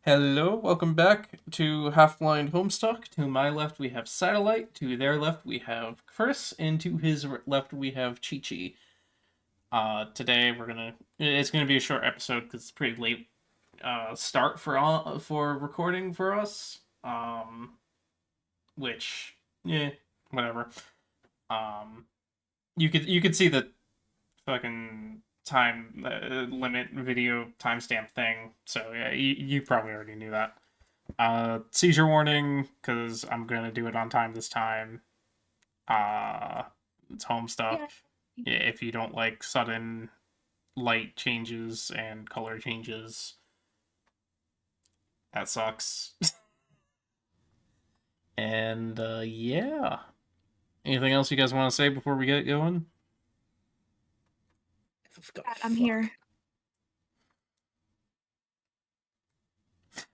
Hello, welcome back to Half-Blind Homestuck. To my left we have Satellite, to their left we have Chris, and to his left we have Chichi. Today it's gonna be a short episode because it's pretty late start for recording for us. Which, yeah, whatever. Um, you could see the fucking time limit video timestamp thing, so yeah, you probably already knew that. Seizure warning, because I'm gonna do it on time this time. It's Homestuck. Yeah. Yeah, if you don't like sudden light changes and color changes, that sucks. And yeah. Anything else you guys want to say before we get going? I'm here.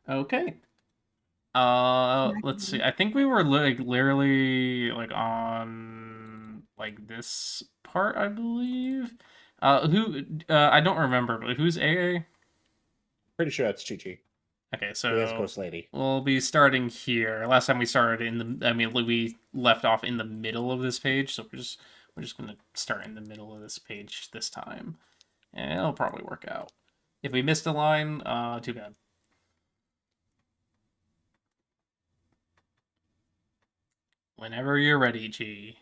Okay. Let's see. I think we were literally on this part, I believe. I don't remember, but who's AA? Pretty sure that's Chichi. Okay, That's so Ghost Lady. we'll be starting here. Last time we started we left off in the middle of this page, so we're just gonna start in the middle of this page this time, and it'll probably work out. If we missed a line, too bad. Whenever you're ready, G.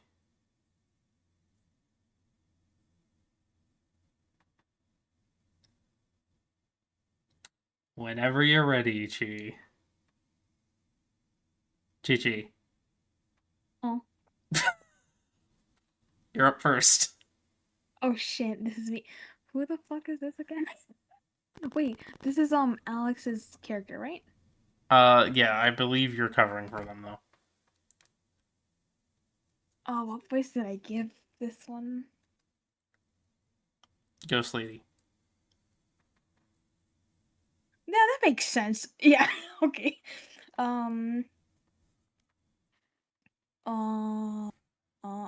Whenever you're ready, Chi. Chichi. Oh. You're up first. Oh shit, this is me. Who the fuck is this again? Wait, this is Alex's character, right? Yeah, I believe you're covering for them though. Oh, what voice did I give this one? Ghost Lady. Yeah, that makes sense. Yeah, okay.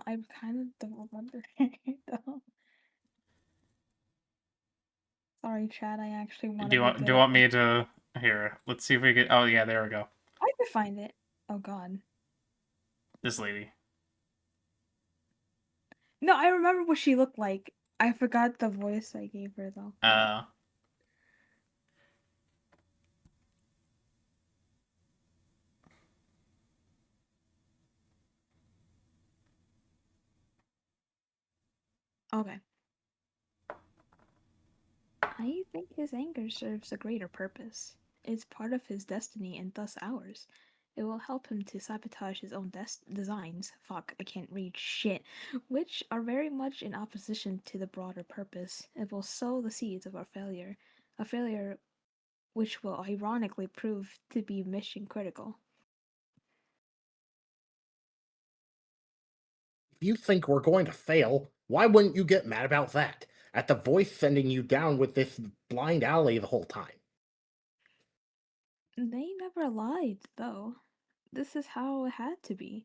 I kind of don't remember though. Sorry, Chad. I actually want Do to. you want me to here? Let's see if we get. Oh yeah, there we go. I could find it. Oh god. This lady. No, I remember what she looked like. I forgot the voice I gave her though. Okay. I think his anger serves a greater purpose. It's part of his destiny and thus ours. It will help him to sabotage his own designs. Fuck, I can't read shit. Which are very much in opposition to the broader purpose. It will sow the seeds of our failure. A failure which will ironically prove to be mission critical. If you think we're going to fail, why wouldn't you get mad about that? At the voice sending you down with this blind alley the whole time. They never lied, though. This is how it had to be.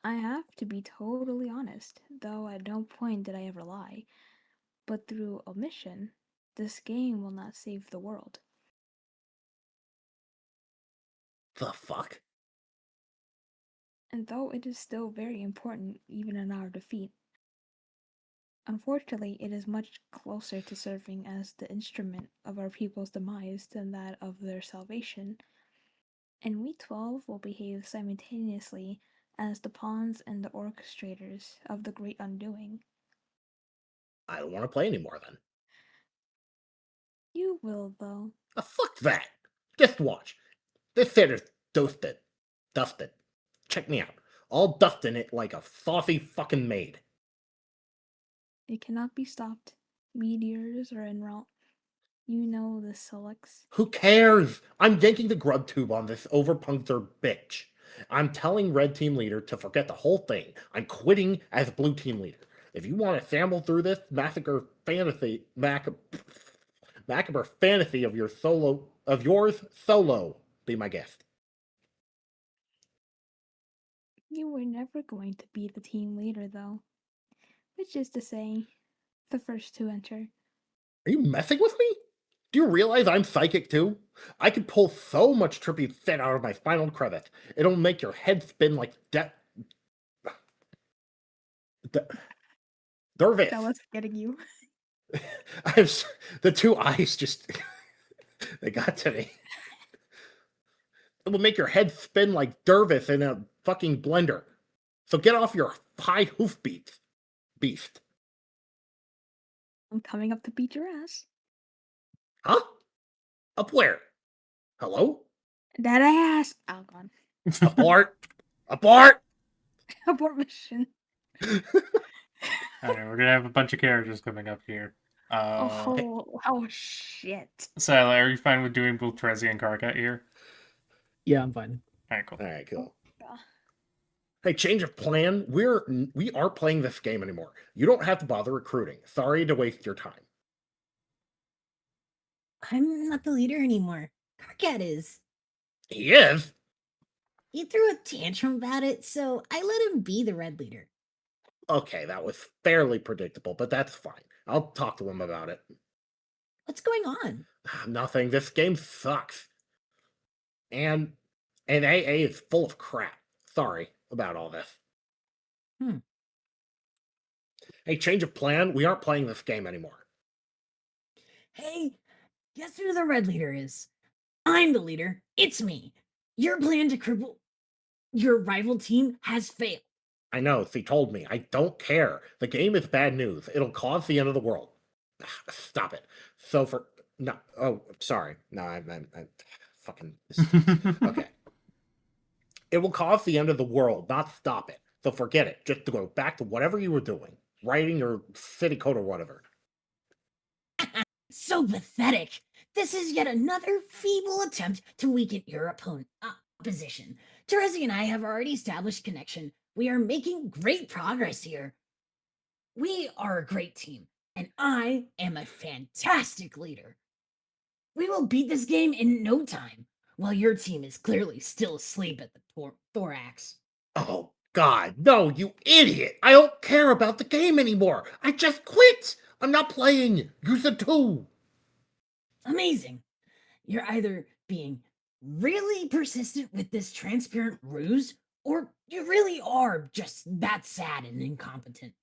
I have to be totally honest, though at no point did I ever lie. But through omission, this game will not save the world. The fuck? And though it is still very important, even in our defeat, unfortunately, it is much closer to serving as the instrument of our people's demise than that of their salvation. And we 12 will behave simultaneously as the pawns and the orchestrators of the great undoing. I don't want to play anymore then. You will, though. Fuck that! Just watch. This theater's dusted. Check me out. All dusting it like a saucy fucking maid. It cannot be stopped. Meteors are en route. You know the Sollux. Who cares? I'm yanking the grub tube on this overpunctured bitch. I'm telling Red Team Leader to forget the whole thing. I'm quitting as Blue Team Leader. If you want to sample through this macabre fantasy of yours solo, be my guest. You were never going to be the team leader, though. Which is to say, the first to enter. Are you messing with me? Do you realize I'm psychic too? I could pull so much trippy fit out of my spinal crevice. It'll make your head spin like Dervis. That was getting you. The two eyes just they got to me. It will make your head spin like Dervis in a fucking blender. So get off your high hoof beast. I'm coming up to beat your ass. Huh? Up where? Hello? That ass. Oh, God. Abort! Abort! Abort mission. Alright, we're gonna have a bunch of characters coming up here. Oh, shit. Sally, are you fine with doing both Trezzy and Karkat here? Yeah, I'm fine. Alright, cool. Alright, cool. God. Hey, change of plan. We aren't playing this game anymore. You don't have to bother recruiting. Sorry to waste your time. I'm not the leader anymore. Karkat is. He is? He threw a tantrum about it, so I let him be the red leader. Okay, that was fairly predictable, but that's fine. I'll talk to him about it. What's going on? Nothing. This game sucks. And AA is full of crap. Sorry about all this. Hey, change of plan. We aren't playing this game anymore. Hey, guess who the red leader is? I'm the leader. It's me. Your plan to cripple your rival team has failed. I know, she told me. I don't care. The game is bad news. It'll cause the end of the world. Stop it. So for... No. Oh, sorry. No, I fucking... Okay. It will cause the end of the world, not stop it. So forget it. Just to go back to whatever you were doing. Writing or city code or whatever. So pathetic. This is yet another feeble attempt to weaken your opposition. Terezi and I have already established connection. We are making great progress here. We are a great team, and I am a fantastic leader. We will beat this game in no time, while your team is clearly still asleep at the thorax. Oh, God. No, you idiot. I don't care about the game anymore. I just quit. I'm not playing. Use the tool. Amazing. You're either being really persistent with this transparent ruse, or you really are just that sad and incompetent.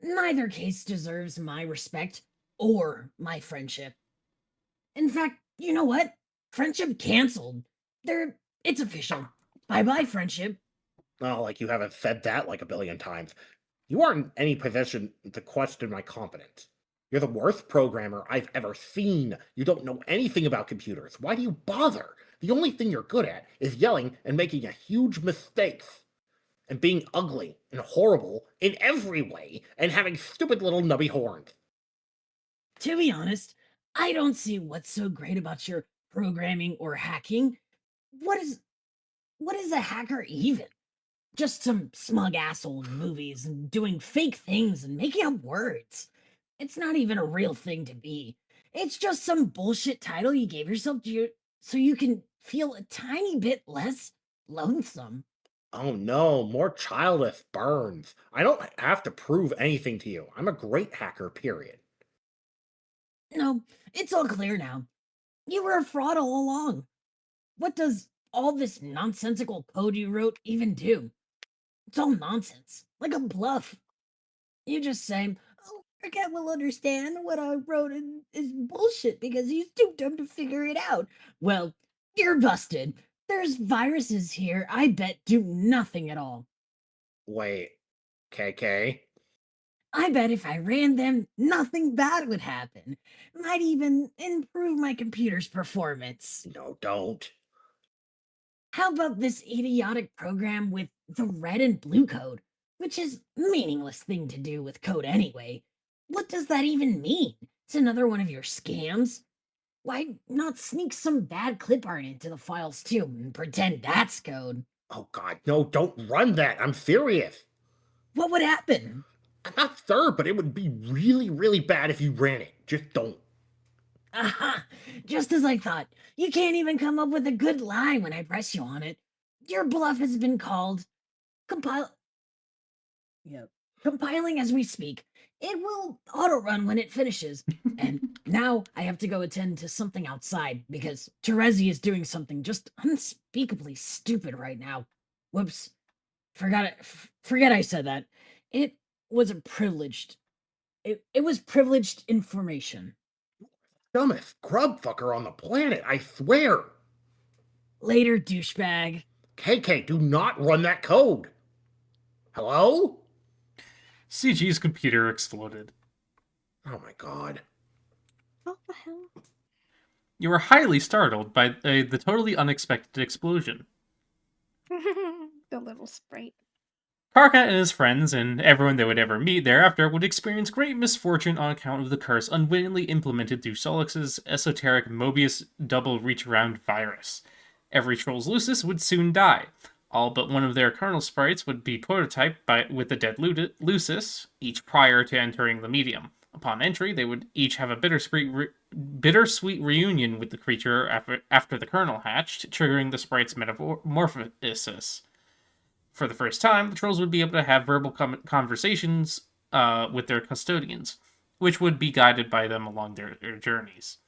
Neither case deserves my respect or my friendship. In fact, you know what? Friendship canceled. It's official. Bye-bye, friendship. Oh, like you haven't said that like a billion times. You aren't in any position to question my competence. You're the worst programmer I've ever seen. You don't know anything about computers. Why do you bother? The only thing you're good at is yelling and making a huge mistakes. And being ugly and horrible in every way and having stupid little nubby horns. To be honest, I don't see what's so great about your programming or hacking. What is a hacker even? Just some smug asshole in movies and doing fake things and making up words. It's not even a real thing to be. It's just some bullshit title you gave yourself so you can feel a tiny bit less lonesome. Oh no, more childish burns. I don't have to prove anything to you. I'm a great hacker, period. No, it's all clear now. You were a fraud all along. What does all this nonsensical code you wrote even do? It's all nonsense, like a bluff. You just say, oh, Serket will understand what I wrote is bullshit because he's too dumb to figure it out. Well, you're busted. There's viruses here I bet do nothing at all. Wait, KK? I bet if I ran them, nothing bad would happen. Might even improve my computer's performance. No, don't. How about this idiotic program with the red and blue code, which is a meaningless thing to do with code anyway? What does that even mean? It's another one of your scams? Why not sneak some bad clip art into the files too and pretend that's code? Oh god, no, don't run that. I'm serious. What would happen? I'm not sure, but it would be really, really bad if you ran it. Just don't. Aha! Just as I thought. You can't even come up with a good lie when I press you on it. Your bluff has been called. Compiling as we speak. It will auto-run when it finishes. And now I have to go attend to something outside because Terezi is doing something just unspeakably stupid right now. Whoops. Forget I said that. It was a privileged it was privileged information. Dumbest grub fucker on the planet, I swear. Later, douchebag. KK, do not run that code. Hello? CG's computer exploded. Oh my god. What the hell? You were highly startled by the totally unexpected explosion. The little sprite. Karkat and his friends, and everyone they would ever meet thereafter, would experience great misfortune on account of the curse unwittingly implemented through Sollux's esoteric Mobius double reach-around virus. Every Trolls Lucis would soon die. All but one of their kernel sprites would be prototyped with the dead Lucis, each prior to entering the medium. Upon entry, they would each have a bittersweet reunion with the creature after the kernel hatched, triggering the sprite's metamorphosis. For the first time, the trolls would be able to have verbal conversations with their custodians, which would be guided by them along their journeys.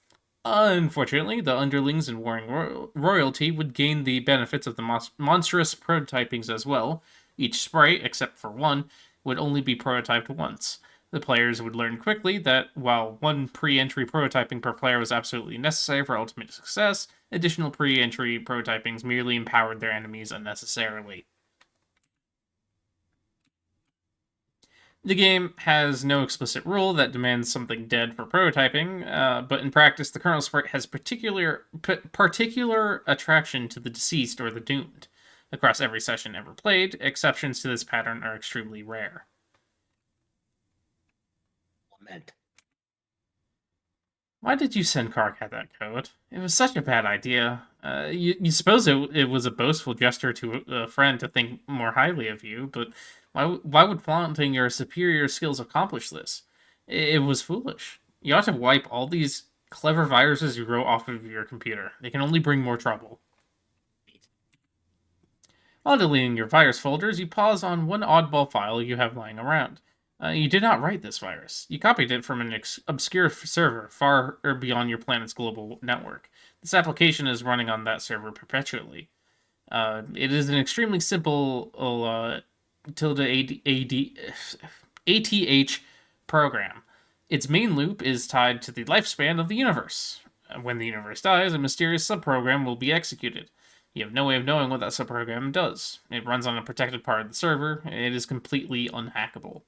Unfortunately, the underlings and warring royalty would gain the benefits of the monstrous prototypings as well. Each sprite, except for one, would only be prototyped once. The players would learn quickly that while one pre-entry prototyping per player was absolutely necessary for ultimate success, additional pre-entry prototypings merely empowered their enemies unnecessarily. The game has no explicit rule that demands something dead for prototyping, but in practice, the kernel sprite has particular attraction to the deceased or the doomed. Across every session ever played, exceptions to this pattern are extremely rare. Lament. Why did you send Karkat that code? It was such a bad idea. You suppose it was a boastful gesture to a friend to think more highly of you, but why would flaunting your superior skills accomplish this? It was foolish. You ought to wipe all these clever viruses you wrote off of your computer. They can only bring more trouble. While deleting your virus folders, you pause on one oddball file you have lying around. You did not write this virus. You copied it from an obscure server far beyond your planet's global network. This application is running on that server perpetually. It is an extremely simple ATH program. Its main loop is tied to the lifespan of the universe. When the universe dies, a mysterious subprogram will be executed. You have no way of knowing what that subprogram does. It runs on a protected part of the server. It is completely unhackable.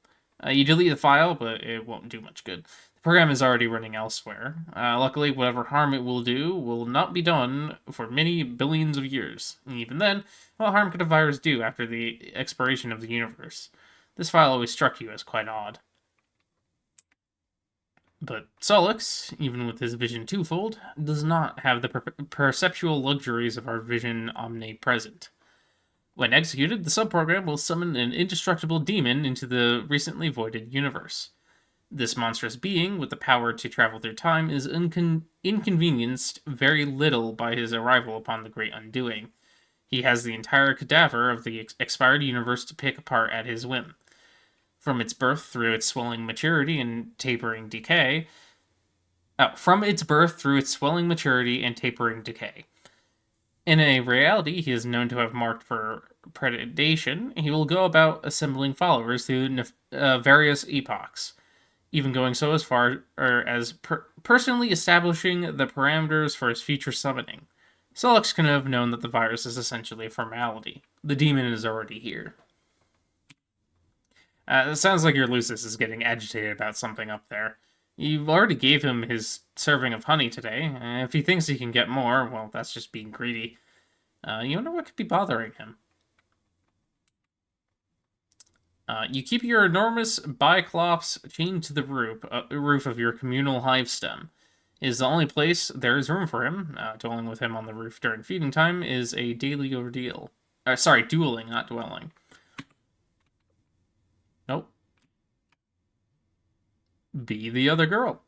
You delete the file, but it won't do much good. The program is already running elsewhere. Luckily, whatever harm it will do will not be done for many billions of years. And even then, what harm could a virus do after the expiration of the universe? This file always struck you as quite odd. But Sollux, even with his vision twofold, does not have the perceptual luxuries of our vision omnipresent. When executed, the subprogram will summon an indestructible demon into the recently voided universe. This monstrous being, with the power to travel through time, is inconvenienced very little by his arrival upon the Great Undoing. He has the entire cadaver of the expired universe to pick apart at his whim. From its birth through its swelling maturity and tapering decay. In a reality he is known to have marked for predation, he will go about assembling followers through various epochs, even going so as far as personally establishing the parameters for his future summoning. Sollux can have known that the virus is essentially a formality. The demon is already here. It sounds like your Lucis is getting agitated about something up there. You already gave him his serving of honey today. If he thinks he can get more, well, that's just being greedy. You wonder what could be bothering him. You keep your enormous biclops chained to the roof of your communal hive stem. It is the only place there is room for him. Dwelling with him on the roof during feeding time is a daily ordeal. Dueling, not dwelling. Nope. Be the other girl.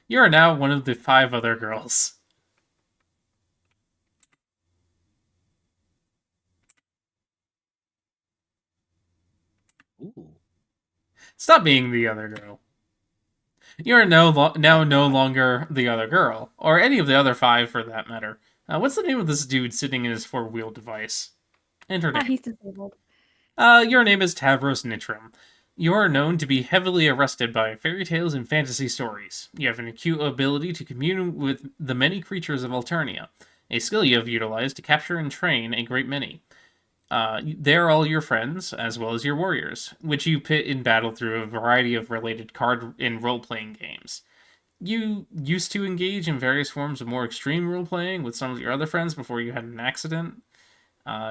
You are now one of the 5 other girls. Ooh. Stop being the other girl. You're now no longer the other girl, or any of the other 5 for that matter. What's the name of this dude sitting in his 4-wheel device? Enter name. He's disabled. Your name is Tavros Nitram. You are known to be heavily arrested by fairy tales and fantasy stories. You have an acute ability to commune with the many creatures of Alternia, a skill you have utilized to capture and train a great many. They're all your friends, as well as your warriors, which you pit in battle through a variety of related card and role-playing games. You used to engage in various forms of more extreme role-playing with some of your other friends before you had an accident.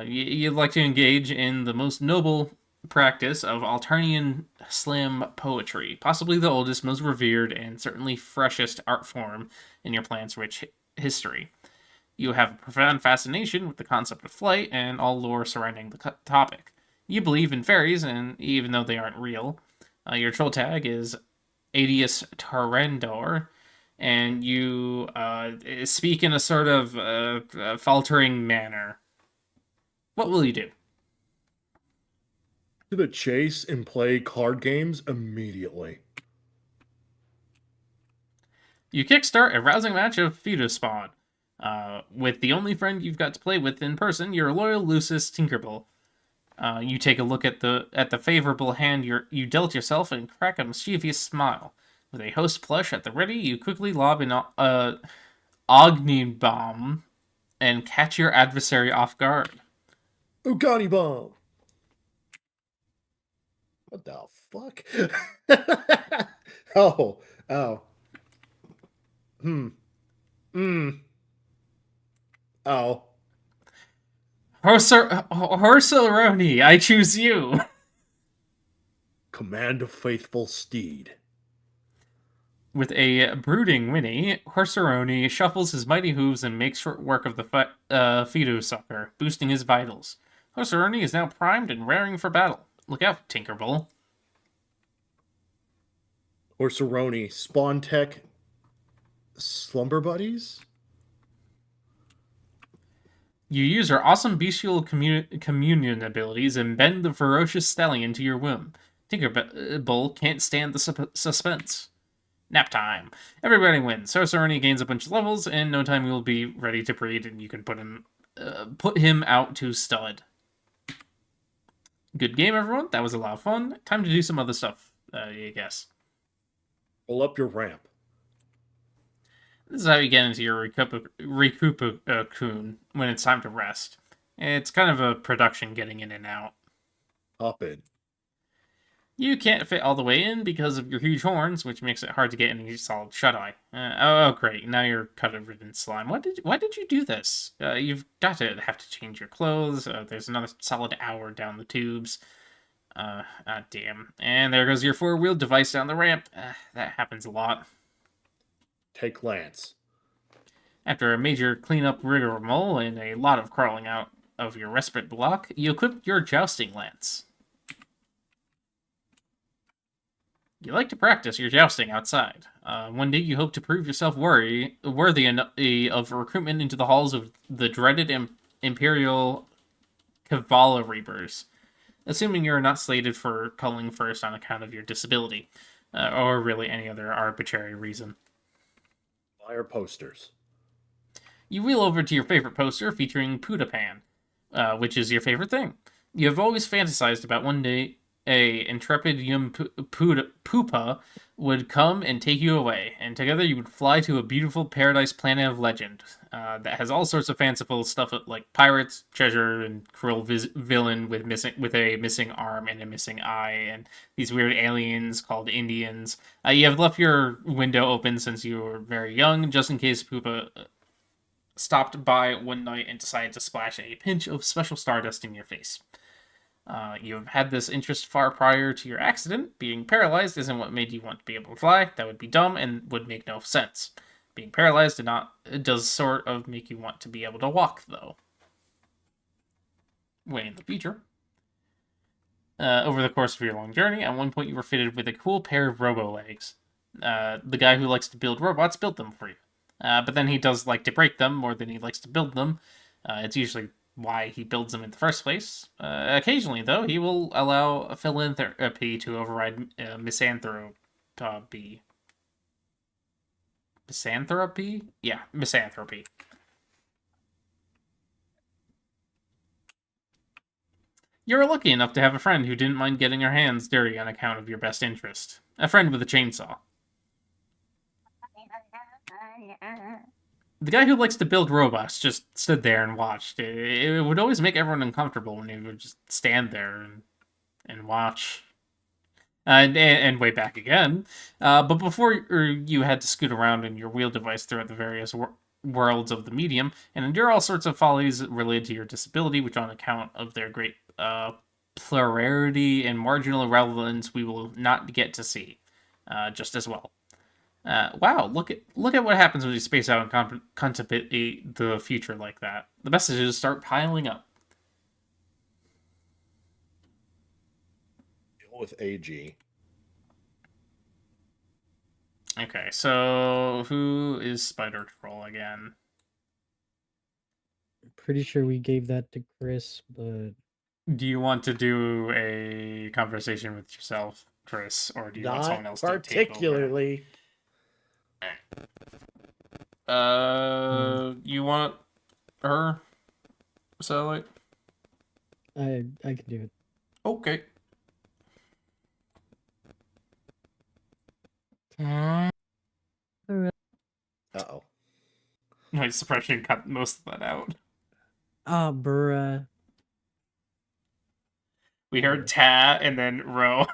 You'd like to engage in the most noble practice of Alternian slam poetry, possibly the oldest, most revered, and certainly freshest art form in your planet's rich history. You have a profound fascination with the concept of flight and all lore surrounding the topic. You believe in fairies, and even though they aren't real, your troll tag is Adius Tarendor, and you speak in a sort of faltering manner. What will you do? To the chase and play card games immediately. You kickstart a rousing match of Feudal Spawn. With the only friend you've got to play with in person, your loyal Lucis Tinkerbell. You take a look at the favorable hand you dealt yourself and crack a mischievous smile. With a host plush at the ready, you quickly lob an Agni Bomb and catch your adversary off guard. Ugani bomb. What the fuck? Oh. Oh. Horsalroni, I choose you. Command a faithful steed. With a brooding whinny, Horsalroni shuffles his mighty hooves and makes short work of the Fido sucker, boosting his vitals. Horsalroni is now primed and raring for battle. Look out, Tinkerbell. Horsalroni, Spawn Tech, Slumber Buddies? You use her awesome bestial communion abilities and bend the ferocious stallion to your whim. Tinkerbell can't stand the suspense. Nap time. Everybody wins. Horsalroni gains a bunch of levels, and in no time he will be ready to breed, and you can put him out to stud. Good game, everyone. That was a lot of fun. Time to do some other stuff, I guess. Pull up your ramp. This is how you get into your recoup-a-coon when it's time to rest. It's kind of a production getting in and out. Hop in. You can't fit all the way in because of your huge horns, which makes it hard to get any solid shut-eye. Oh, great. Now you're covered in slime. Why did you do this? You've got to have to change your clothes. There's another solid hour down the tubes. Damn. And there goes your 4-wheel device down the ramp. That happens a lot. Take Lance. After a major cleanup rigmarole and a lot of crawling out of your respite block, you equip your jousting lance. You like to practice your jousting outside. One day you hope to prove yourself worthy of recruitment into the halls of the dreaded Imperial Cavalry Reapers, assuming you're not slated for culling first on account of your disability, or really any other arbitrary reason. Fire posters. You wheel over to your favorite poster featuring Pudapan, which is your favorite thing. You have always fantasized about one day a intrepid young Poopa would come and take you away, and together you would fly to a beautiful paradise planet of legend that has all sorts of fanciful stuff like pirates, treasure, and cruel villain with a missing arm and a missing eye, and these weird aliens called Indians. You have left your window open since you were very young, just in case Poopa stopped by one night and decided to splash a pinch of special stardust in your face. You have had this interest far prior to your accident. Being paralyzed isn't what made you want to be able to fly. That would be dumb and would make no sense. Being paralyzed does sort of make you want to be able to walk, though. Way in the future. Over the course of your long journey, at one point you were fitted with a cool pair of robo-legs. The guy who likes to build robots built them for you. But then he does like to break them more than he likes to build them. It's usually why he builds them in the first place. Occasionally, though, he will allow philanthropy to override misanthropy. Misanthropy? Yeah, misanthropy. You're lucky enough to have a friend who didn't mind getting her hands dirty on account of your best interest. A friend with a chainsaw. The guy who likes to build robots just stood there and watched. It would always make everyone uncomfortable when he would just stand there and watch. And way back again. But before you had to scoot around in your wheel device throughout the various worlds of the medium and endure all sorts of follies related to your disability, which on account of their great plurality and marginal relevance we will not get to see just as well. Wow, look at what happens when you space out and contemplate the future like that. The messages start piling up. Deal with AG. Okay, so who is Spider Troll again? Pretty sure we gave that to Chris, but Do you want to do a conversation with yourself, Chris, or do you want someone Not else to take over? particularly. You want her? Satellite? I can do it. Okay. Uh-oh. Nice suppression cut most of that out. Ah, bruh. We heard ta and then ro.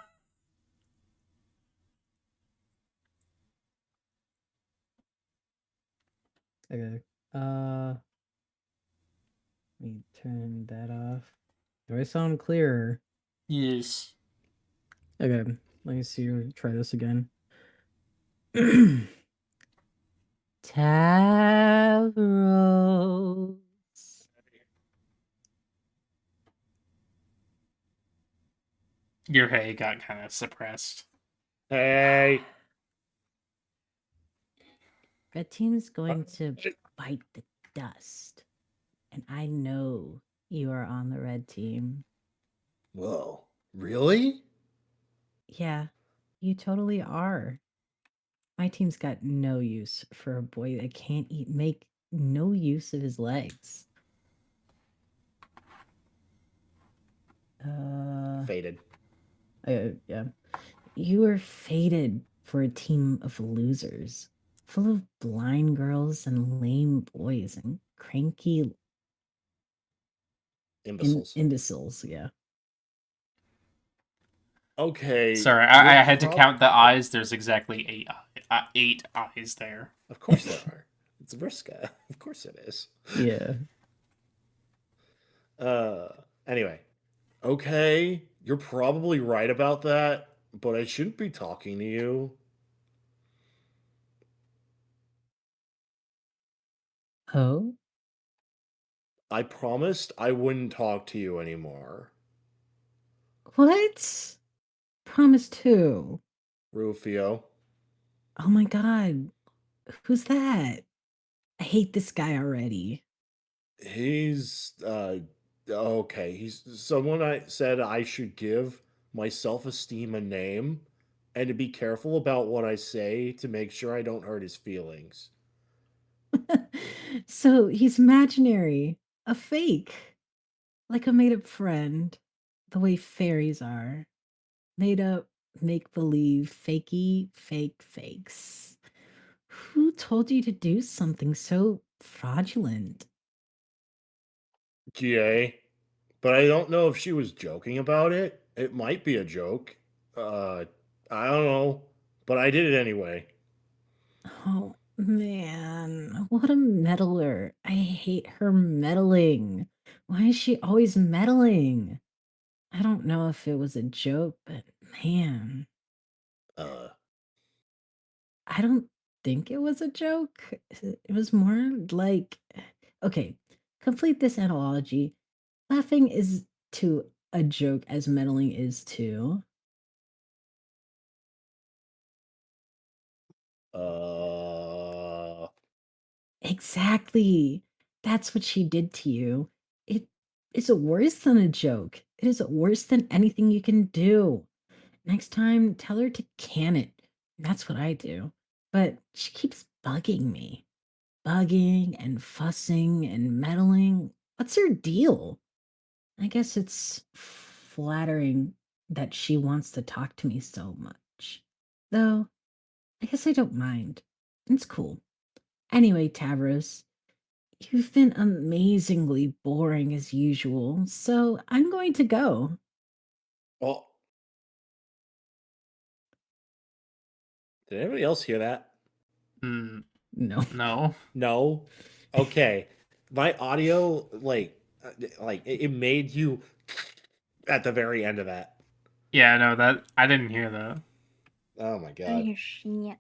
Okay. Let me turn that off. Do I sound clearer? Yes. Okay. Let me see. Try this again. Tavros. Your hay got kind of suppressed. Hey. Red team is going to bite the dust. And I know you are on the red team. Whoa. Really? Yeah, you totally are. My team's got no use for a boy that can't make no use of his legs. Faded. Yeah. You are fated for a team of losers, full of blind girls and lame boys and cranky Imbeciles. imbeciles, yeah. Okay. Sorry, you're I had to count the eyes. There's exactly eight eyes there. Of course there are. It's Vriska. Of course it is. Yeah. Anyway. Okay, you're probably right about that, but I shouldn't be talking to you. Oh? I promised I wouldn't talk to you anymore. What? Promise to. Rufio. Oh my god. Who's that? I hate this guy already. He's okay. He's someone I said I should give my self-esteem a name and to be careful about what I say to make sure I don't hurt his feelings. So he's imaginary, a fake, like a made up friend, the way fairies are. Made up, make believe, fakey, fake fakes. Who told you to do something so fraudulent? GA. But I don't know if she was joking about it. It might be a joke. I don't know. But I did it anyway. Oh man, what a meddler. I hate her meddling. Why is she always meddling? I don't know if it was a joke, but man, Uh, I don't think it was a joke. It was more like, okay, complete this analogy. Laughing is to a joke as meddling is to. uh, Exactly. That's what she did to you. It is worse than a joke. It is worse than anything you can do. Next time, tell her to can it. That's what I do. But she keeps bugging me. Bugging and fussing and meddling. What's her deal? I guess it's flattering that she wants to talk to me so much. Though, I guess I don't mind. It's cool. Anyway, Tavros, you've been amazingly boring as usual, so I'm going to go. Oh, did anybody else hear that? Mm, No. no. No. Okay. My audio, it made you at the very end of that. Yeah, no, that I didn't hear that. Oh my I god. hear shit.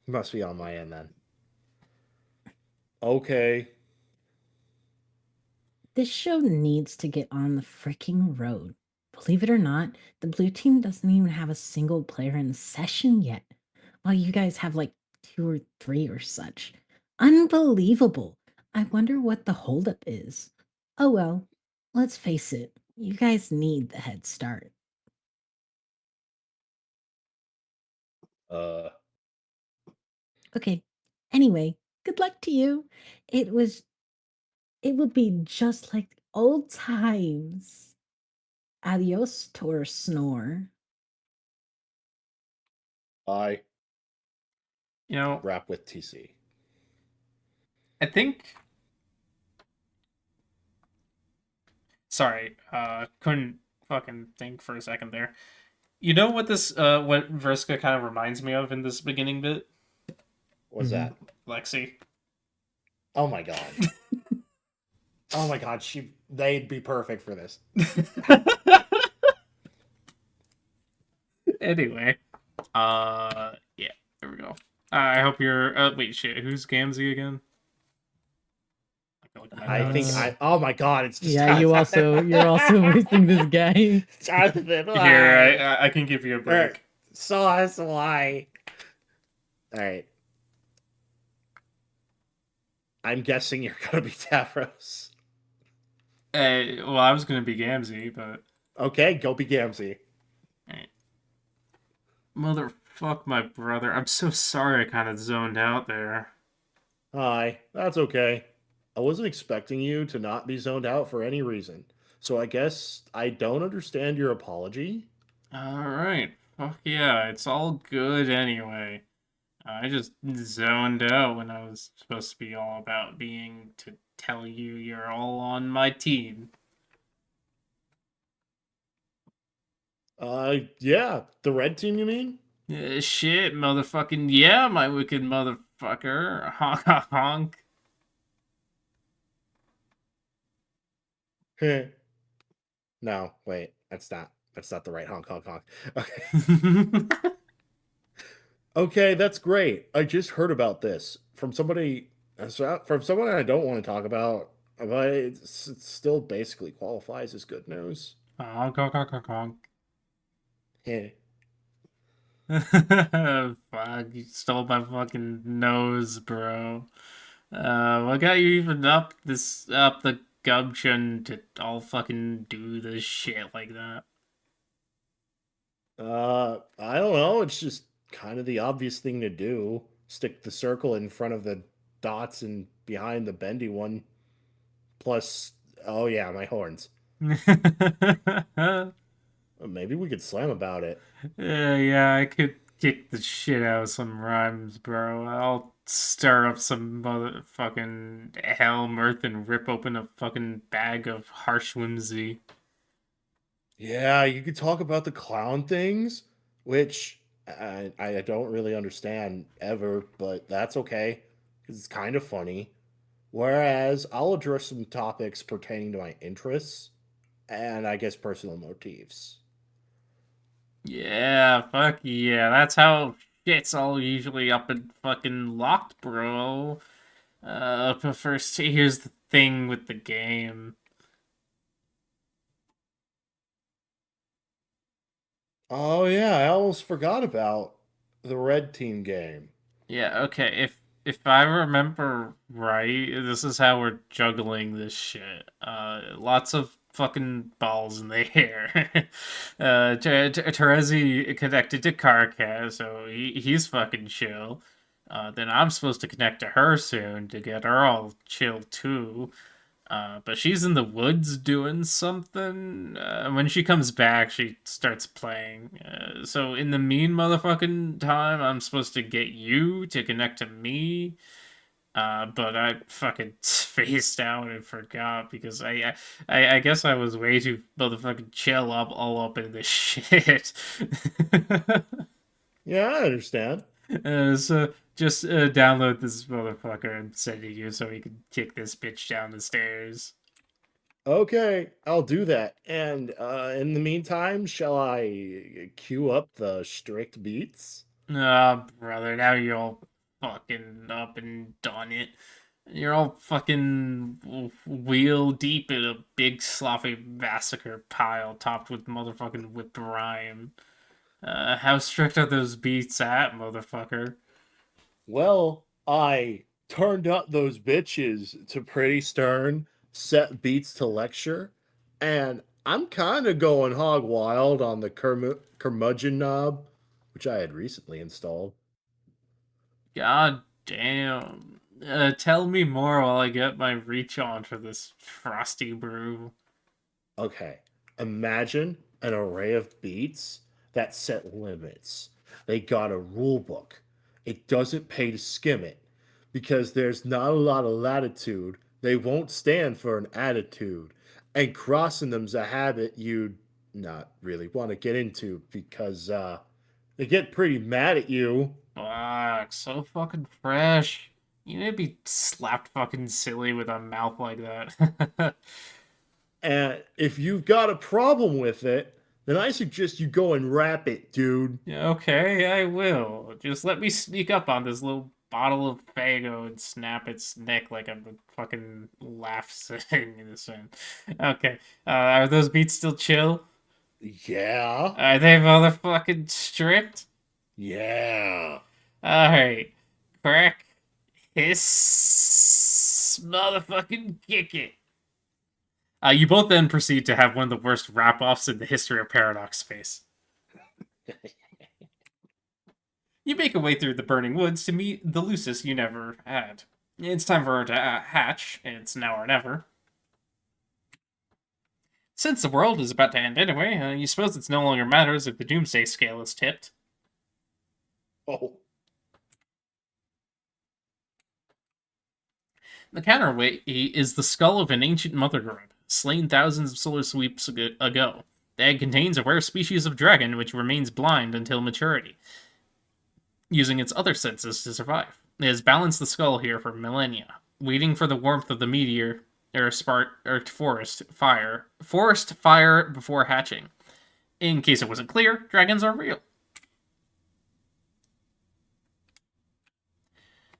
Must be on my end then. Okay. This show needs to get on the freaking road. Believe it or not, the blue team doesn't even have a single player in session yet, while you guys have like 2 or 3 or such. Unbelievable. I wonder what the holdup is. Oh well, let's face it, you guys need the head start. Uh Okay, anyway, good luck to you. It will be just like the old times. Adios, Tor Snore. I You know, rap with TC. I think. Sorry, couldn't fucking think for a second there. You know what what Vriska kind of reminds me of in this beginning bit? What's that? Lexi. Oh my god. Oh my god, they'd be perfect for this. Anyway, yeah, there we go. I hope you're. Wait, shit. Who's Gamzee again? I think oh my god, it's just Yeah, you're also voicing this guy. Jonathan. Here, Why? I can give you a break. Sauce, why? Alright. I'm guessing you're gonna be Tavros. Well, I was gonna be Gamzee, but Okay, go be Gamzee. right. Motherfuck my brother. I'm so sorry I kind of zoned out there. Hi, that's okay. I wasn't expecting you to not be zoned out for any reason. So I guess I don't understand your apology. Alright. Fuck yeah, it's all good anyway. I just zoned out when I was supposed to be all about being to tell you you're all on my team. Yeah, the red team, you mean? Shit, motherfucking yeah, my wicked motherfucker. Honk honk. No, wait, that's not the right honk honk honk. Okay. honk. Okay, that's great. I just heard about this from somebody from someone I don't want to talk about, but it still basically qualifies as good news. Honk honk honk honk. Yeah. Fuck, you stole my fucking nose, bro. What got you even up the gumption to all fucking do this shit like that? I don't know. It's just kind of the obvious thing to do. Stick the circle in front of the dots and behind the bendy one. Plus, oh yeah, my horns. Maybe we could slam about it. Yeah, I could kick the shit out of some rhymes, bro. I'll stir up some motherfucking hell mirth and rip open a fucking bag of harsh whimsy. Yeah, you could talk about the clown things, which I don't really understand ever, but that's okay because it's kind of funny. Whereas I'll address some topics pertaining to my interests and I guess personal motifs. Yeah, fuck yeah. That's how shit's all usually up and fucking locked, bro. But first, here's the thing with the game. Oh yeah, I almost forgot about the red team game. Yeah, okay, if I remember right, this is how we're juggling this shit. Lots of fucking balls in the air. Terezi connected to Karkat, so he's fucking chill. Then I'm supposed to connect to her soon to get her all chill too. But she's in the woods doing something. When she comes back, she starts playing. So in the mean motherfucking time, I'm supposed to get you to connect to me. But I fucking spaced out and forgot because I guess I was way too motherfucking chill up all up in this shit. Yeah, I understand. So just download this motherfucker and send it to you so we can kick this bitch down the stairs. Okay, I'll do that. And in the meantime, shall I queue up the strict beats? Ah, brother, now you're all fucking up and done it. You're all fucking wheel deep in a big sloppy massacre pile topped with motherfucking whipped rhyme. How strict are those beats at, motherfucker? Well, I turned up those bitches to pretty stern, set beats to lecture, and I'm kind of going hog wild on the curmudgeon knob, which I had recently installed. God damn. Tell me more while I get my reach on for this frosty brew. Okay, imagine an array of beats that set limits. They got a rule book. It doesn't pay to skim it because there's not a lot of latitude. They won't stand for an attitude. And crossing them's a habit you'd not really want to get into because they get pretty mad at you. Fuck, so fucking fresh. You need to be slapped fucking silly with a mouth like that. And if you've got a problem with it, then I suggest you go and rap it, dude. Yeah, okay, I will. Just let me sneak up on this little bottle of Fago and snap its neck like I'm a fucking laugh sitting in this one. Okay, are those beats still chill? Yeah. Are they motherfucking strict? Yeah. Alright, crack, hiss, motherfucking kick it. You both then proceed to have one of the worst rap-offs in the history of Paradox Space. You make your way through the burning woods to meet the Lucis you never had. It's time for her to hatch. It's now or never. Since the world is about to end anyway, you suppose it no longer matters if the doomsday scale is tipped. Oh. The counterweight is the skull of an ancient mother grub, slain thousands of solar sweeps ago. The egg contains a rare species of dragon which remains blind until maturity, using its other senses to survive. It has balanced the skull here for millennia, waiting for the warmth of the meteor or forest fire before hatching. In case it wasn't clear, dragons are real.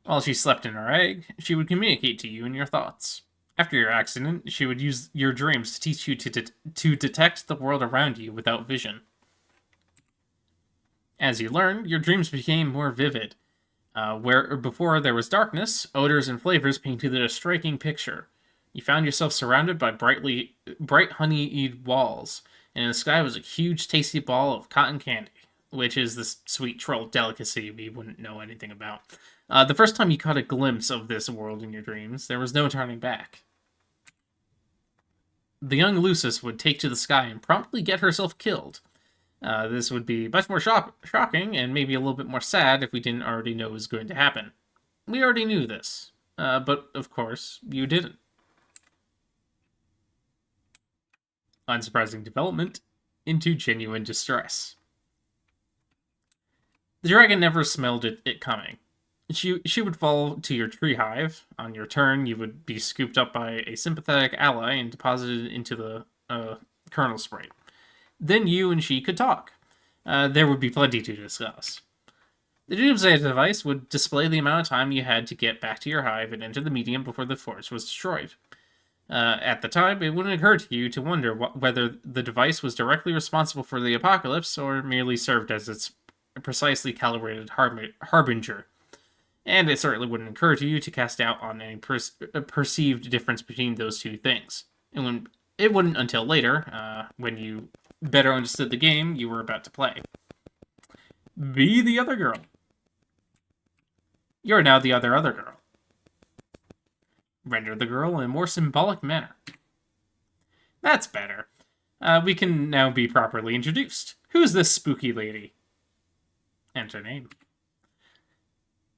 While she slept in her egg, she would communicate to you in your thoughts. After your accident, she would use your dreams to teach you to detect the world around you without vision. As you learned, your dreams became more vivid. Where before there was darkness, odors and flavors painted a striking picture. You found yourself surrounded by bright honey-eyed walls, and in the sky was a huge, tasty ball of cotton candy, which is this sweet troll delicacy we wouldn't know anything about. The first time you caught a glimpse of this world in your dreams, there was no turning back. The young Lucis would take to the sky and promptly get herself killed. This would be much more shocking and maybe a little bit more sad if we didn't already know it was going to happen. We already knew this, but of course, you didn't. Unsurprising development into genuine distress. The dragon never smelled it coming. She would fall to your tree hive. On your turn, you would be scooped up by a sympathetic ally and deposited into the kernel sprite. Then you and she could talk. There would be plenty to discuss. The Doomsday device would display the amount of time you had to get back to your hive and enter the medium before the forest was destroyed. At the time, it wouldn't occur to you to wonder whether the device was directly responsible for the apocalypse or merely served as its precisely calibrated harbinger. and it certainly wouldn't occur to you to cast doubt on any perceived difference between those two things. And it wouldn't until later, when you better understood the game you were about to play. Be the other girl. You're now the other girl. Render the girl in a more symbolic manner. That's better. We can now be properly introduced. Who's this spooky lady? Enter name.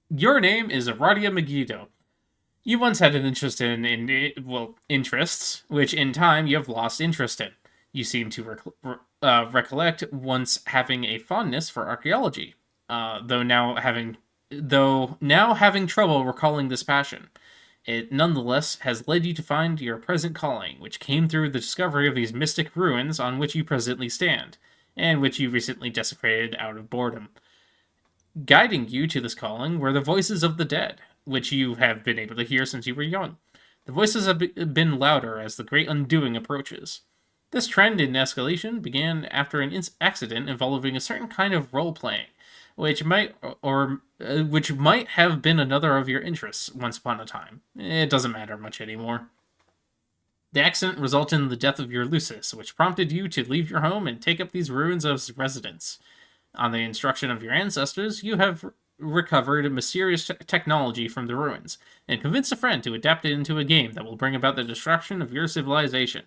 Your name is Aradia Megido. You once had an interest interests, which in time you have lost interest in. You seem to recollect once having a fondness for archaeology, though now having trouble recalling this passion. It nonetheless has led you to find your present calling, which came through the discovery of these mystic ruins on which you presently stand, and which you recently desecrated out of boredom. Guiding you to this calling were the voices of the dead, which you have been able to hear since you were young. The voices have been louder as the great undoing approaches. This trend in escalation began after an accident involving a certain kind of role-playing, which might have been another of your interests once upon a time. It doesn't matter much anymore. The accident resulted in the death of your Lucis, which prompted you to leave your home and take up these ruins as residence. On the instruction of your ancestors, you have recovered a mysterious technology from the ruins, and convinced a friend to adapt it into a game that will bring about the destruction of your civilization.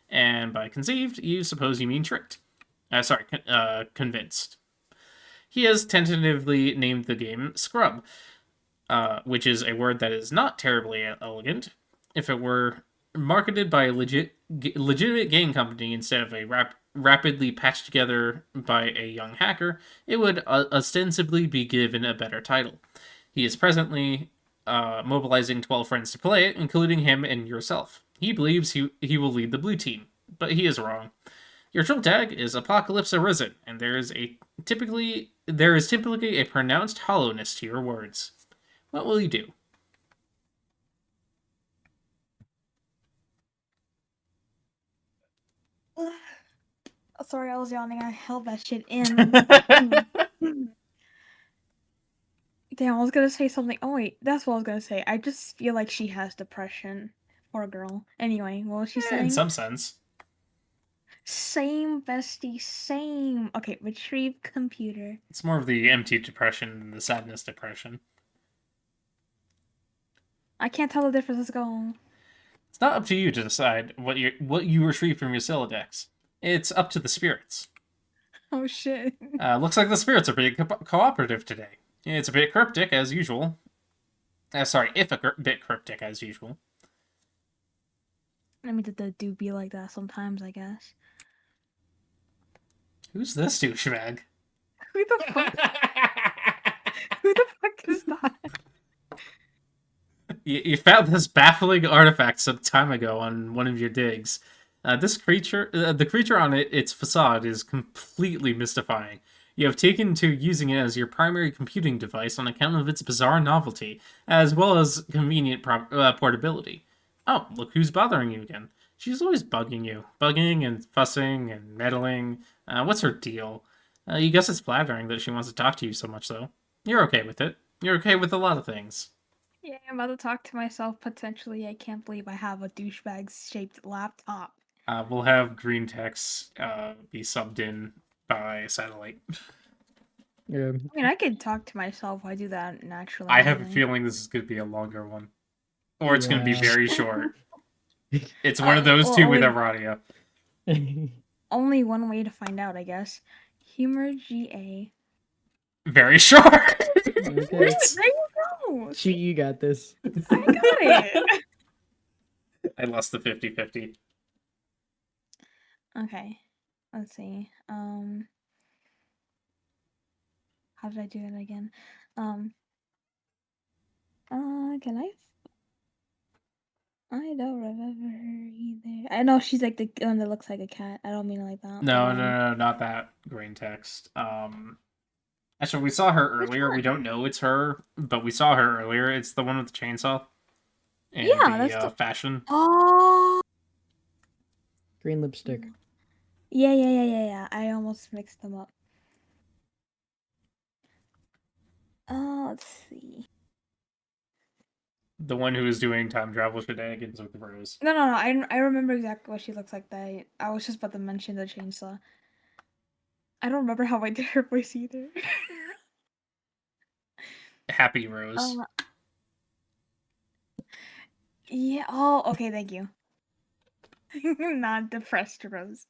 And by conceived, you suppose you mean tricked. Convinced. He has tentatively named the game Scrub, which is a word that is not terribly elegant. If it were marketed by a legitimate game company instead of a rapidly patched together by a young hacker, it would ostensibly be given a better title. He is presently mobilizing 12 friends to play it, including him and yourself. He believes he will lead the blue team, but he is wrong. Your troll tag is Apocalypse Arisen, and there is typically a pronounced hollowness to your words. What will you do? Sorry, I was yawning. I held that shit in. Damn, I was gonna say something. Oh wait, that's what I was gonna say. I just feel like she has depression. Poor girl. Anyway, what was she saying? In some sense. Same, bestie, same. Okay, retrieve computer. It's more of the empty depression than the sadness depression. I can't tell the difference. Let's go. It's not up to you to decide what you retrieve from your Sylladex. It's up to the spirits. Oh shit. Looks like the spirits are pretty cooperative today. It's a bit cryptic as usual. If a bit cryptic as usual. I mean, the do be like that sometimes, I guess. Who's this douchebag? Who the fuck? Who the fuck is that? You found this baffling artifact some time ago on one of your digs. The creature on its facade is completely mystifying. You have taken to using it as your primary computing device on account of its bizarre novelty, as well as convenient portability. Oh, look who's bothering you again. She's always bugging and fussing and meddling. What's her deal? You guess it's flattering that she wants to talk to you so much, though. You're okay with it. You're okay with a lot of things. Yeah, I'm about to talk to myself potentially. I can't believe I have a douchebag-shaped laptop. We'll have green text be subbed in by satellite. Yeah. I mean, I could talk to myself. I do that naturally. I have a anyway. feeling this is going to be a longer one. Or it's going to be Yeah. very short. It's one of those two with Aradia. Only one way to find out, I guess. Humor GA. Very short! Okay. There you go! She, you got this. I got it! I lost the 50-50. Okay. Let's see. How did I do it again? Can I? I don't remember her either. I know she's like the one that looks like a cat. I don't mean it like that. No, not that green text. Actually, we saw her earlier. We don't know it's her, but we saw her earlier. It's the one with the chainsaw. And Yeah, the, that's the fashion. Oh. Green lipstick. Yeah. I almost mixed them up. Let's see. The one who is doing time travel shenanigans with Rose. No. I remember exactly what she looks like. That I was just about to mention the chainsaw. I don't remember how I did her voice either. Happy Rose. Yeah. Oh, okay. Thank you. Not depressed Rose.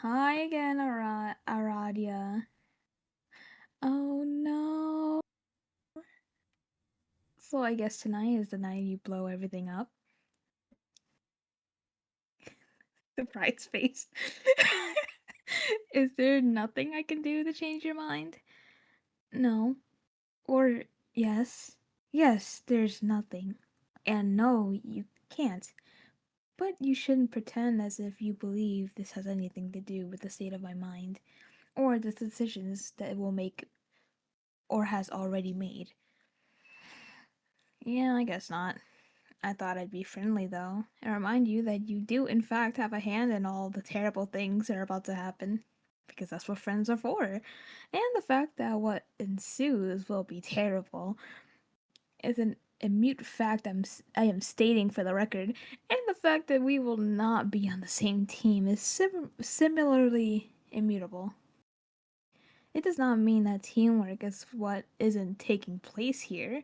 Hi again, Aradia. Oh no. So I guess tonight is the night you blow everything up. Surprise face. Is there nothing I can do to change your mind? No. Or yes. Yes, there's nothing. And no, you can't. But you shouldn't pretend as if you believe this has anything to do with the state of my mind, or the decisions that it will make, or has already made. Yeah, I guess not. I thought I'd be friendly, though, and remind you that you do, in fact, have a hand in all the terrible things that are about to happen. Because that's what friends are for. And the fact that what ensues will be terrible is a mute fact I am stating for the record. And the fact that we will not be on the same team is similarly immutable. It does not mean that teamwork is what isn't taking place here.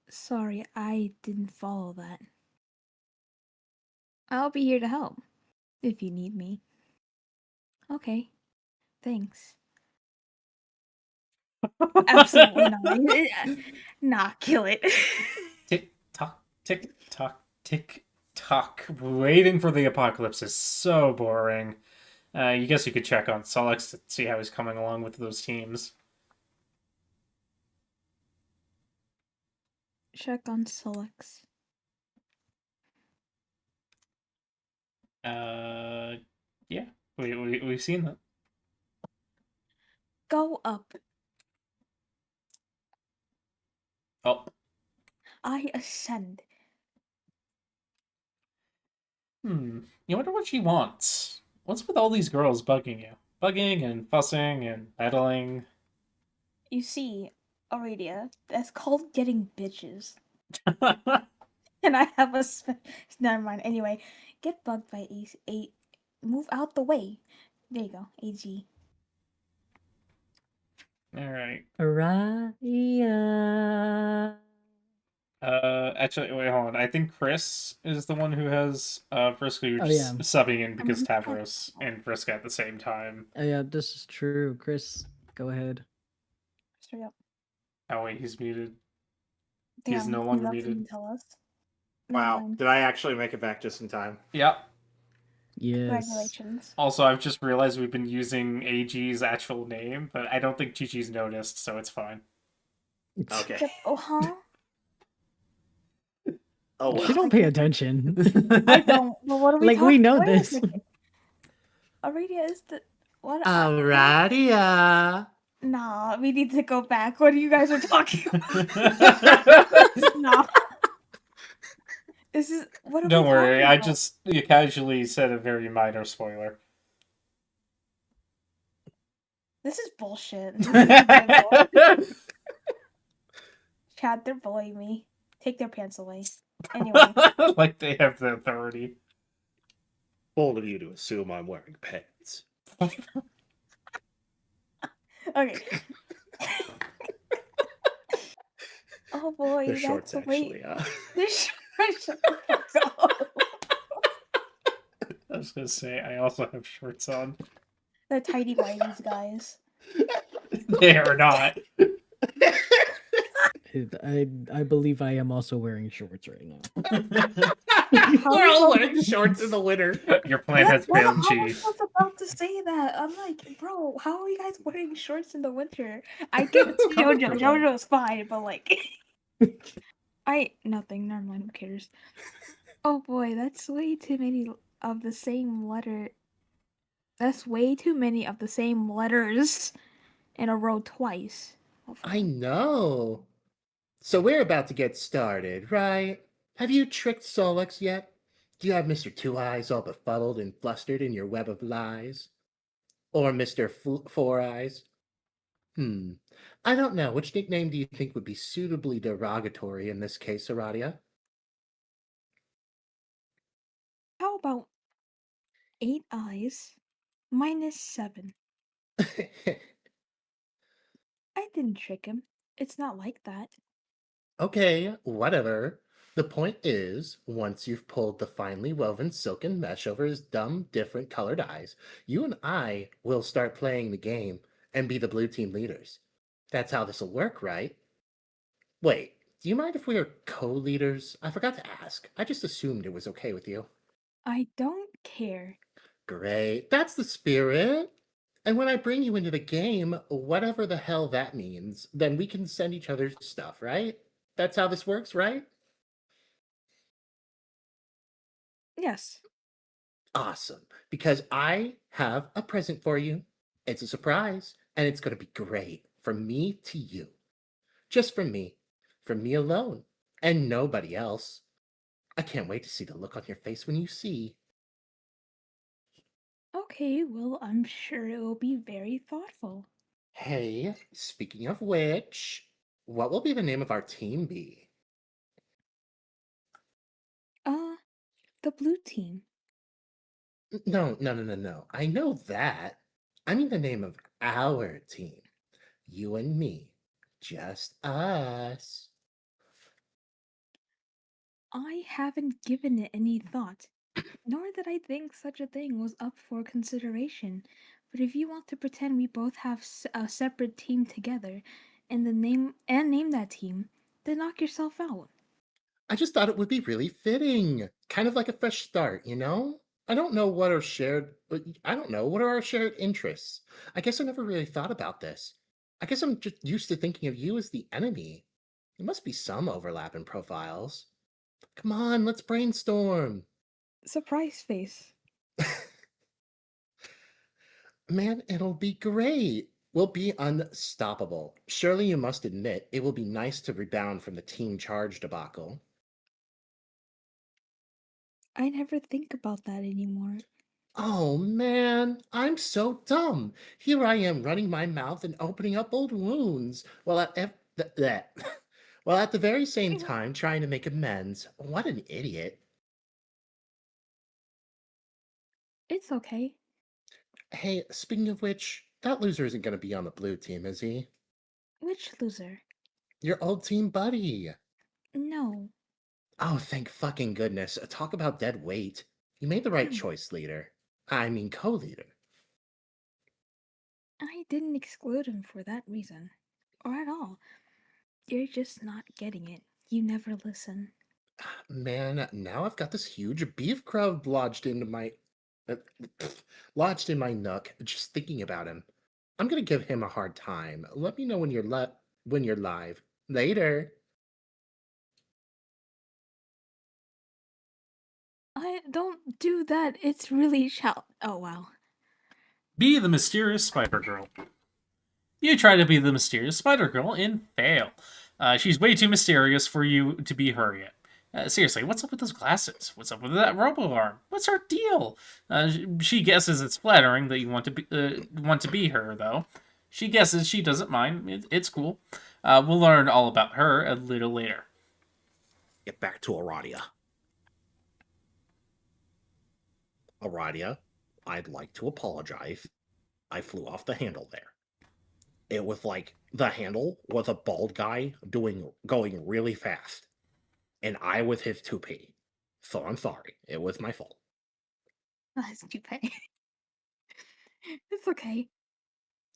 Sorry, I didn't follow that. I'll be here to help, if you need me. Okay, thanks. Absolutely not. Nah, kill it. Tick tock, tick tock, tick tock. Waiting for the apocalypse is so boring. You guess you could check on Sollux to see how he's coming along with those teams. Check on Sollux. Yeah, we've seen that. Go up. Oh. I ascend. You wonder what she wants. What's with all these girls bugging you? Bugging and fussing and meddling. You see, Aradia, that's called getting bitches. And I have a never mind. Anyway, get bugged by a move out the way. There you go, AG. Alright. Aradia. Actually, wait, hold on. I think Chris is the one who has Vriska. You're Oh, just yeah. subbing in because Tavros and Vriska at the same time. Oh, yeah, this is true. Chris, go ahead. Straight up. Oh wait, he's muted. Damn, He's no longer nothing muted. to tell us. Never Wow. mind. Did I actually make it back just in time? Yep. Yes. Congratulations. Also, I've just realized we've been using AG's actual name, but I don't think Chichi's noticed, so it's fine. Okay. Yep. Oh, huh? Oh, well. She don't pay attention. I don't. But what are we Like, talking? we know Wait a this. second. Aradia is the what? Aradia. Nah, we need to go back. What are you guys are talking about? Nah. This is what are Don't we worry, talking I about? just casually said a very minor spoiler. This is bullshit. This is Chad, they're bullying me. Take their pants away. Anyway. Like they have the authority. Bold of you to assume I'm wearing pants. Okay. Oh boy, They're that's shorts, the way. actually. They're shorts. Go. I was gonna say, I also have shorts on. They're tidy whities, guys. They are not. I believe I am also wearing shorts right now. We're all wearing shorts in the winter. Your plan has failed, I Chi. was about to say that. I'm like, bro, how are you guys wearing shorts in the winter? I get it's JoJo. JoJo's fine, but like, nothing. Never mind. Who cares? Oh boy, that's way too many of the same letter. That's way too many of the same letters in a row twice. I know. So we're about to get started, right? Have you tricked Sollux yet? Do you have Mr. Two Eyes all befuddled and flustered in your web of lies? Or Mr. Four Eyes? I don't know. Which nickname do you think would be suitably derogatory in this case, Aradia? How about 8 eyes minus 7? I didn't trick him. It's not like that. Okay, whatever. The point is, once you've pulled the finely woven silken mesh over his dumb, different colored eyes, you and I will start playing the game and be the blue team leaders. That's how this will work, right? Wait, do you mind if we are co-leaders? I forgot to ask. I just assumed it was okay with you. I don't care. Great, that's the spirit. And when I bring you into the game, whatever the hell that means, then we can send each other stuff, right? That's how this works, right? Yes. Awesome, because I have a present for you. It's a surprise, and it's going to be great from me to you. Just from me alone, and nobody else. I can't wait to see the look on your face when you see. Okay, well, I'm sure it will be very thoughtful. Hey, speaking of which, what will be the name of our team be? The blue team. No. I know that. I mean the name of our team. You and me. Just us. I haven't given it any thought, nor that I think such a thing was up for consideration. But if you want to pretend we both have a separate team together, and name that team, then knock yourself out. I just thought it would be really fitting. Kind of like a fresh start, you know? I don't know, what are our shared interests? I guess I never really thought about this. I guess I'm just used to thinking of you as the enemy. There must be some overlap in profiles. Come on, let's brainstorm. Surprise face. Man, it'll be great. We'll be unstoppable. Surely you must admit it will be nice to rebound from the team charge debacle. I never think about that anymore. Oh man, I'm so dumb. Here I am running my mouth and opening up old wounds while while at the very same time trying to make amends. What an idiot. It's okay. Hey, speaking of which, that loser isn't going to be on the blue team, is he? Which loser? Your old team buddy. No. Oh, thank fucking goodness. Talk about dead weight. You made the right choice, leader. I mean, co-leader. I didn't exclude him for that reason. Or at all. You're just not getting it. You never listen. Man, now I've got this huge beef crowd uh, lodged in my nook just thinking about him. I'm gonna give him a hard time. Let me know when you're live. Later. I don't do that. It's really Oh, wow. Be the mysterious Spider Girl. You try to be the mysterious Spider Girl and fail. She's way too mysterious for you to be her yet. Seriously, what's up with those glasses? What's up with that robo arm? What's her deal? She guesses it's flattering that you want to be her, though. She guesses she doesn't mind. It's cool. We'll learn all about her a little later. Get back to Aradia. Aradia, I'd like to apologize. I flew off the handle there. It was like the handle was a bald guy going really fast. And I was his toupee. So I'm sorry. It was my fault. That's stupid. It's okay.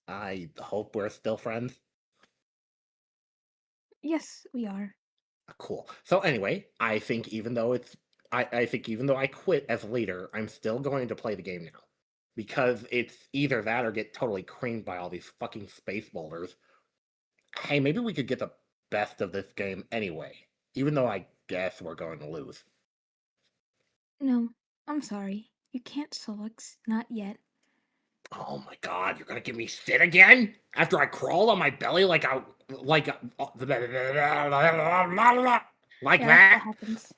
I hope we're still friends. Yes, we are. Cool. So anyway, I think even though I quit as leader, I'm still going to play the game now. Because it's either that or get totally creamed by all these fucking space boulders. Hey, maybe we could get the best of this game anyway. Even though I guess we're going to lose. No, I'm sorry. You can't, Sollux. Not yet. Oh my god, you're gonna give me shit again? After I crawled on my belly like Yeah, that? that happens.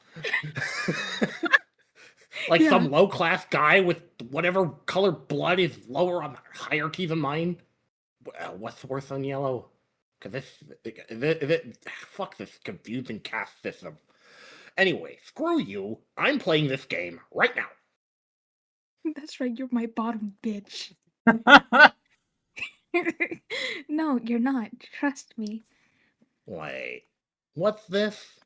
Like Yeah. some low-class guy with whatever color blood is lower on the hierarchy than mine? What's worse than yellow? Because fuck this confusing caste system. Anyway, screw you. I'm playing this game right now. That's right, you're my bottom bitch. No, you're not. Trust me. Wait, what's this?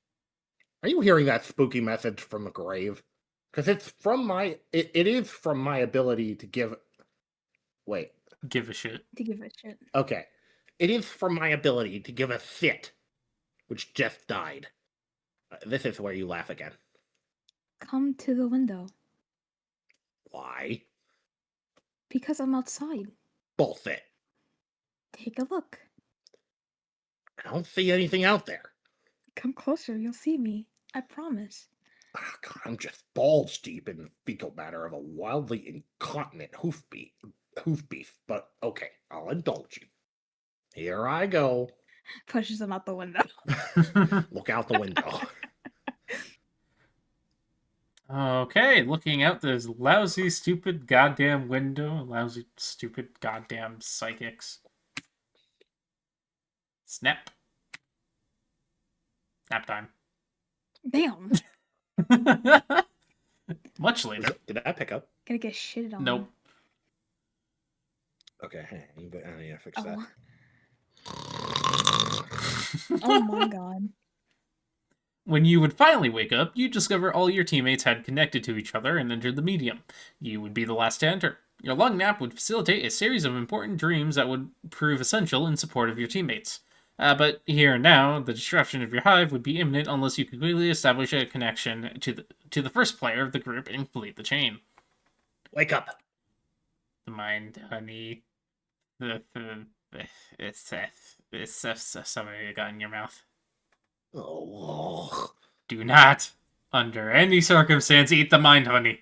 Are you hearing that spooky message from the grave? Because it's from my... It is from my ability to give... Wait. Give a shit. To give a shit. Okay. It is from my ability to give a shit, which just died. This is where you laugh again. Come to the window. Why? Because I'm outside. Bullshit. Take a look. I don't see anything out there. Come closer, you'll see me. I promise. Oh, God, I'm just balls deep in the fecal matter of a wildly incontinent hoof beast, but okay, I'll indulge you. Here I go. Pushes him out the window. Look out the window. Okay, looking out this lousy, stupid, goddamn window. Lousy, stupid, goddamn psychics. Snap. Nap time. Damn. Much later. Did I pick up? Gonna get shitted on. Nope. Okay, I need to fix that. Oh my god. When you would finally wake up, you'd discover all your teammates had connected to each other and entered the medium. You would be the last to enter. Your long nap would facilitate a series of important dreams that would prove essential in support of your teammates. But here and now, the destruction of your hive would be imminent unless you could quickly establish a connection to the first player of the group and complete the chain. Wake up. The mind, honey. It's something you got in your mouth. Oh. Do not, under any circumstance, eat the mind, honey.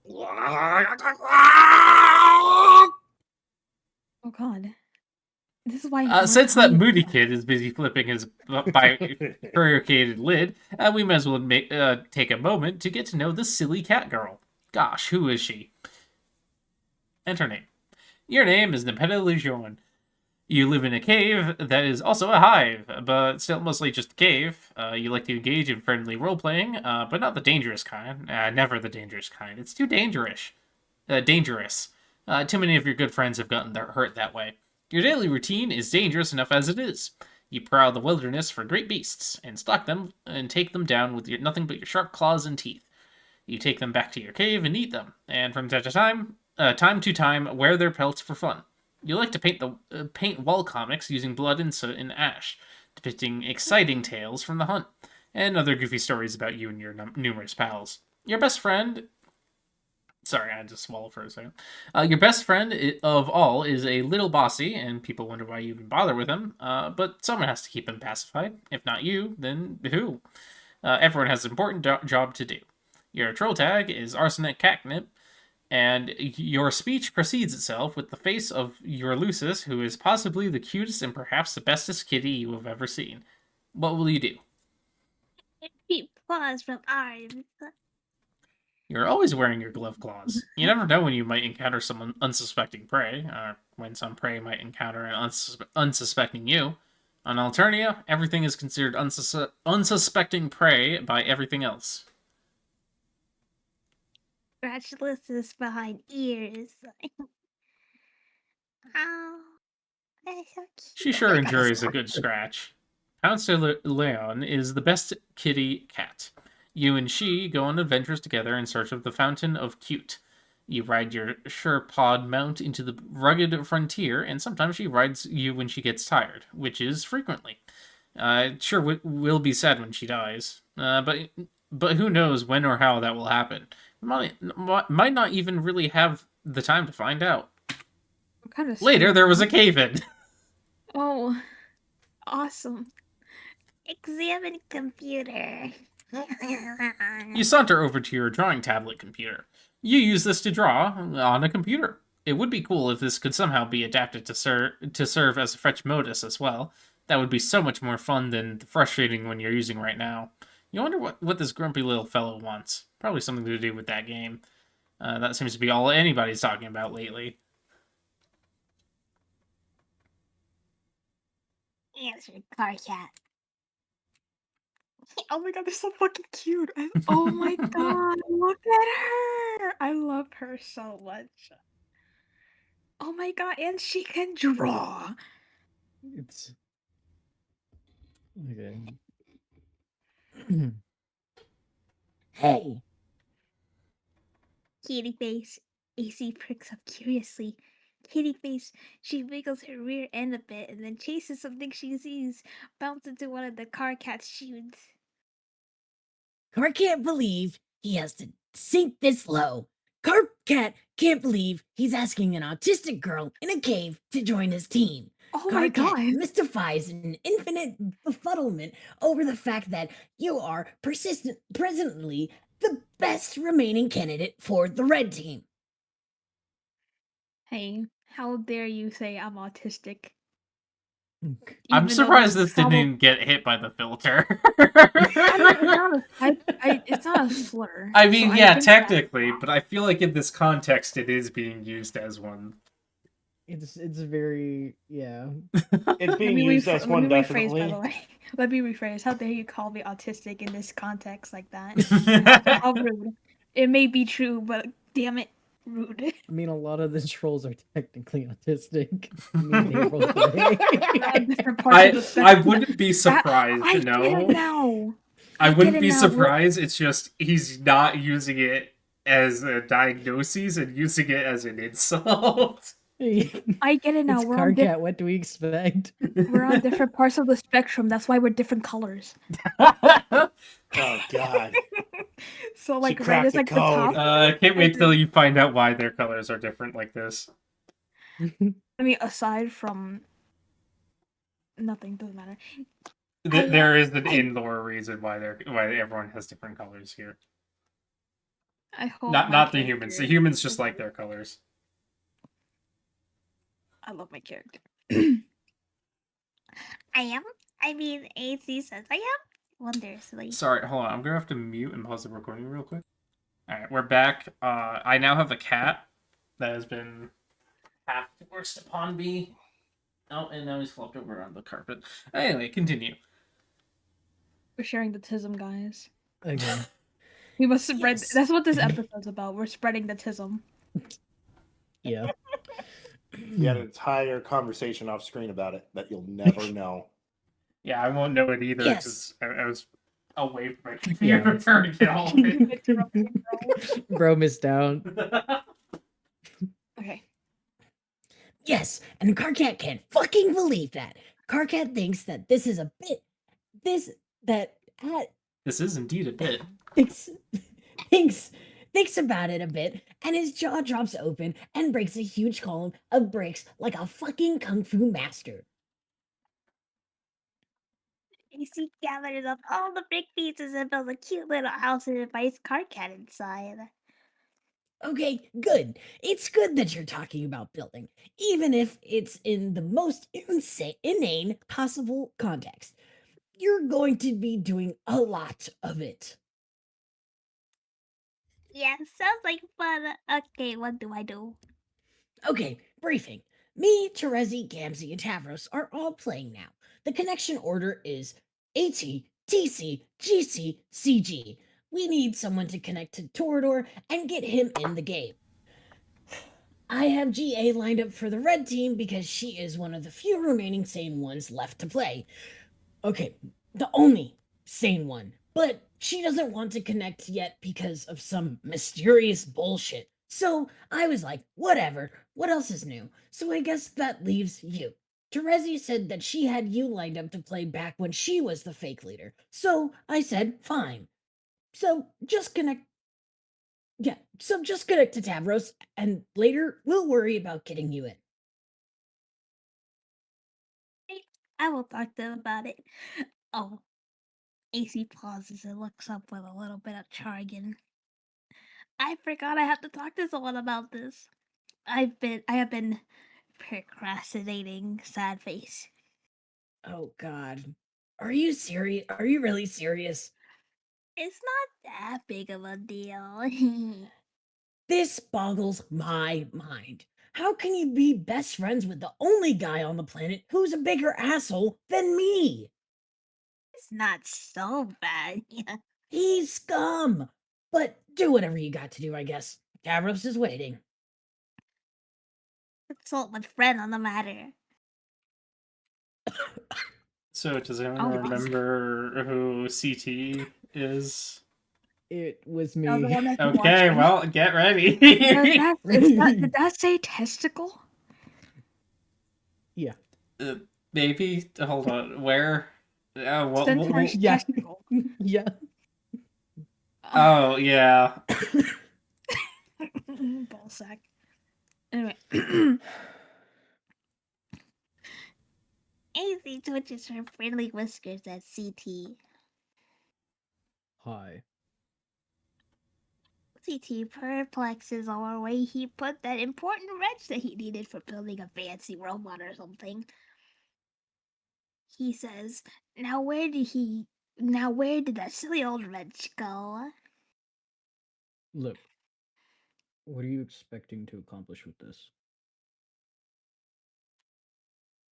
Oh god. This is why. Since that moody kid is busy flipping his bifurcated lid, we might as well take a moment to get to know the silly cat girl. Gosh, who is she? Enter name. Your name is Nepeta Leijon. You live in a cave that is also a hive, but still mostly just a cave. You like to engage in friendly role-playing, but not the dangerous kind. Never the dangerous kind. It's too dangerous. Too many of your good friends have gotten hurt that way. Your daily routine is dangerous enough as it is. You prowl the wilderness for great beasts, and stalk them, and take them down with nothing but your sharp claws and teeth. You take them back to your cave and eat them, and from time to time, wear their pelts for fun. You like to paint wall comics using blood and soot and ash, depicting exciting tales from the hunt, and other goofy stories about you and your numerous pals. Your best friend... Sorry, I had to swallow for a second. Your best friend of all is a little bossy, and people wonder why you even bother with him, but someone has to keep him pacified. If not you, then who? Everyone has an important job to do. Your troll tag is Arsenic Catnip, and your speech precedes itself with the face of your Lucis, who is possibly the cutest and perhaps the bestest kitty you have ever seen. What will you do? Keep claws from arms. You're always wearing your glove claws. You never know when you might encounter some unsuspecting prey, or when some prey might encounter an unsuspecting you. On Alternia, everything is considered unsuspecting prey by everything else. Scratchless behind ears. Oh, that's so cute. She sure enjoys a good scratch. Pouncer Leon is the best kitty cat. You and she go on adventures together in search of the Fountain of Cute. You ride your Sherpod mount into the rugged frontier, and sometimes she rides you when she gets tired, which is frequently. Sure will be sad when she dies, but who knows when or how that will happen. Might not even really have the time to find out. Kind of Later, there was a cave-in. Oh, awesome. Examine computer. You saunter over to your drawing tablet computer. You use this to draw on a computer. It would be cool if this could somehow be adapted to serve as a fetch modus as well. That would be so much more fun than the frustrating one you're using right now. You wonder what this grumpy little fellow wants. Probably something to do with that game. That seems to be all anybody's talking about lately. Answer, Karkat. Oh my god, they're so fucking cute. Oh my god, look at her. I love her so much. Oh my god, and she can draw. It's okay. Hey, Kitty face. AC pricks up curiously. Kitty face. She wiggles her rear end a bit and then chases something she sees, bounce into one of the Karkat's shoes. Car can't believe he has to sink this low. Karkat can't believe he's asking an autistic girl in a cave to join his team. Oh my god. Mystifies an infinite befuddlement over the fact that you are presently the best remaining candidate for the red team. Hey, how dare you say I'm autistic? I'm Even though surprised that's this didn't probably- even get hit by the filter. it's not a slur. I mean, so yeah, think that- technically, but I feel like in this context it is being used as one. It's very It's being Let me used as one, rephrase, by definitely. the way. Let me rephrase. How dare you call me autistic in this context like that? How rude. It may be true, but damn it, rude. I mean, a lot of the trolls are technically autistic. I mean, they both are. On different parts of the I spectrum. wouldn't be surprised I to get it know. now. I wouldn't it be now, we're- surprised. It's just he's not using it as a diagnosis and using it as an insult. I get it now. It's We're on, Karkat. What do we expect? we're on different parts of the spectrum. That's why we're different colors. Oh god. So like red cracked is the like the code. top. I can't wait till you find out why their colors are different like this. I mean, aside from nothing, doesn't matter. There is an in-lore reason why everyone has different colors here. I hope Not my the humans. The character humans just is- like their colors. I love my character. I am. I mean, AC says I am. Wonderously. Sorry, hold on. I'm gonna have to mute and pause the recording real quick. Alright, we're back. I now have a cat that has been half forced upon me. Oh, and now he's flopped over on the carpet. Anyway, continue. We're sharing the tism, guys. Okay. We must spread. Yes. That's what this episode's about. We're spreading the tism. Yeah. We had an entire conversation off screen about it that you'll never know. Yeah, I won't know it either Yes. because I was away from my computer trying to get all of it. Bro missed out. Okay. Yes, and Karkat can't fucking believe that. Karkat thinks that this is a bit. This This is indeed a bit. thinks about it a bit, and his jaw drops open and breaks a huge column of bricks like a fucking kung fu master. AC gathers up all the brick pieces and builds a cute little house and invites Karkat inside. Okay, good. It's good that you're talking about building, even if it's in the most inane possible context. You're going to be doing a lot of it. Yeah, sounds like fun. Okay, what do I do? Okay, briefing. Me, Terezi, Gamzee, and Tavros are all playing now. The connection order is AT, TC, GC, CG. We need someone to connect to Torador and get him in the game. I have GA lined up for the red team because she is one of the few remaining sane ones left to play. Okay, the only sane one. But she doesn't want to connect yet because of some mysterious bullshit. So I was like, whatever, what else is new? So I guess that leaves you. Terezi said that she had you lined up to play back when she was the fake leader. So I said, fine. So just connect. Yeah, so just connect to Tavros, and later we'll worry about getting you in. I will talk to them about it. Oh. AC pauses and looks up with a little bit of jargon. I forgot I have to talk to someone about this. I have been procrastinating, sad face. Oh god. Are you serious? Are you really serious? It's not that big of a deal. This boggles my mind. How can you be best friends with the only guy on the planet who's a bigger asshole than me? It's not so bad. He's scum! But do whatever you got to do, I guess. Tavros is waiting. Consult with friend on the matter. So, does anyone Oh, remember who CT is? It was No, the me. one that's Okay, watching. well, get ready. Did that say testicle? Yeah. Maybe? Hold on. Where? Centaur's Yeah. testicle. Yeah. Oh, yeah. Ballsack. Anyway. AC twitches her friendly whiskers at CT. Hi. CT perplexes over where he put that important wrench that he needed for building a fancy robot or something. He says, Now where did that silly old wrench go? Look. What are you expecting to accomplish with this?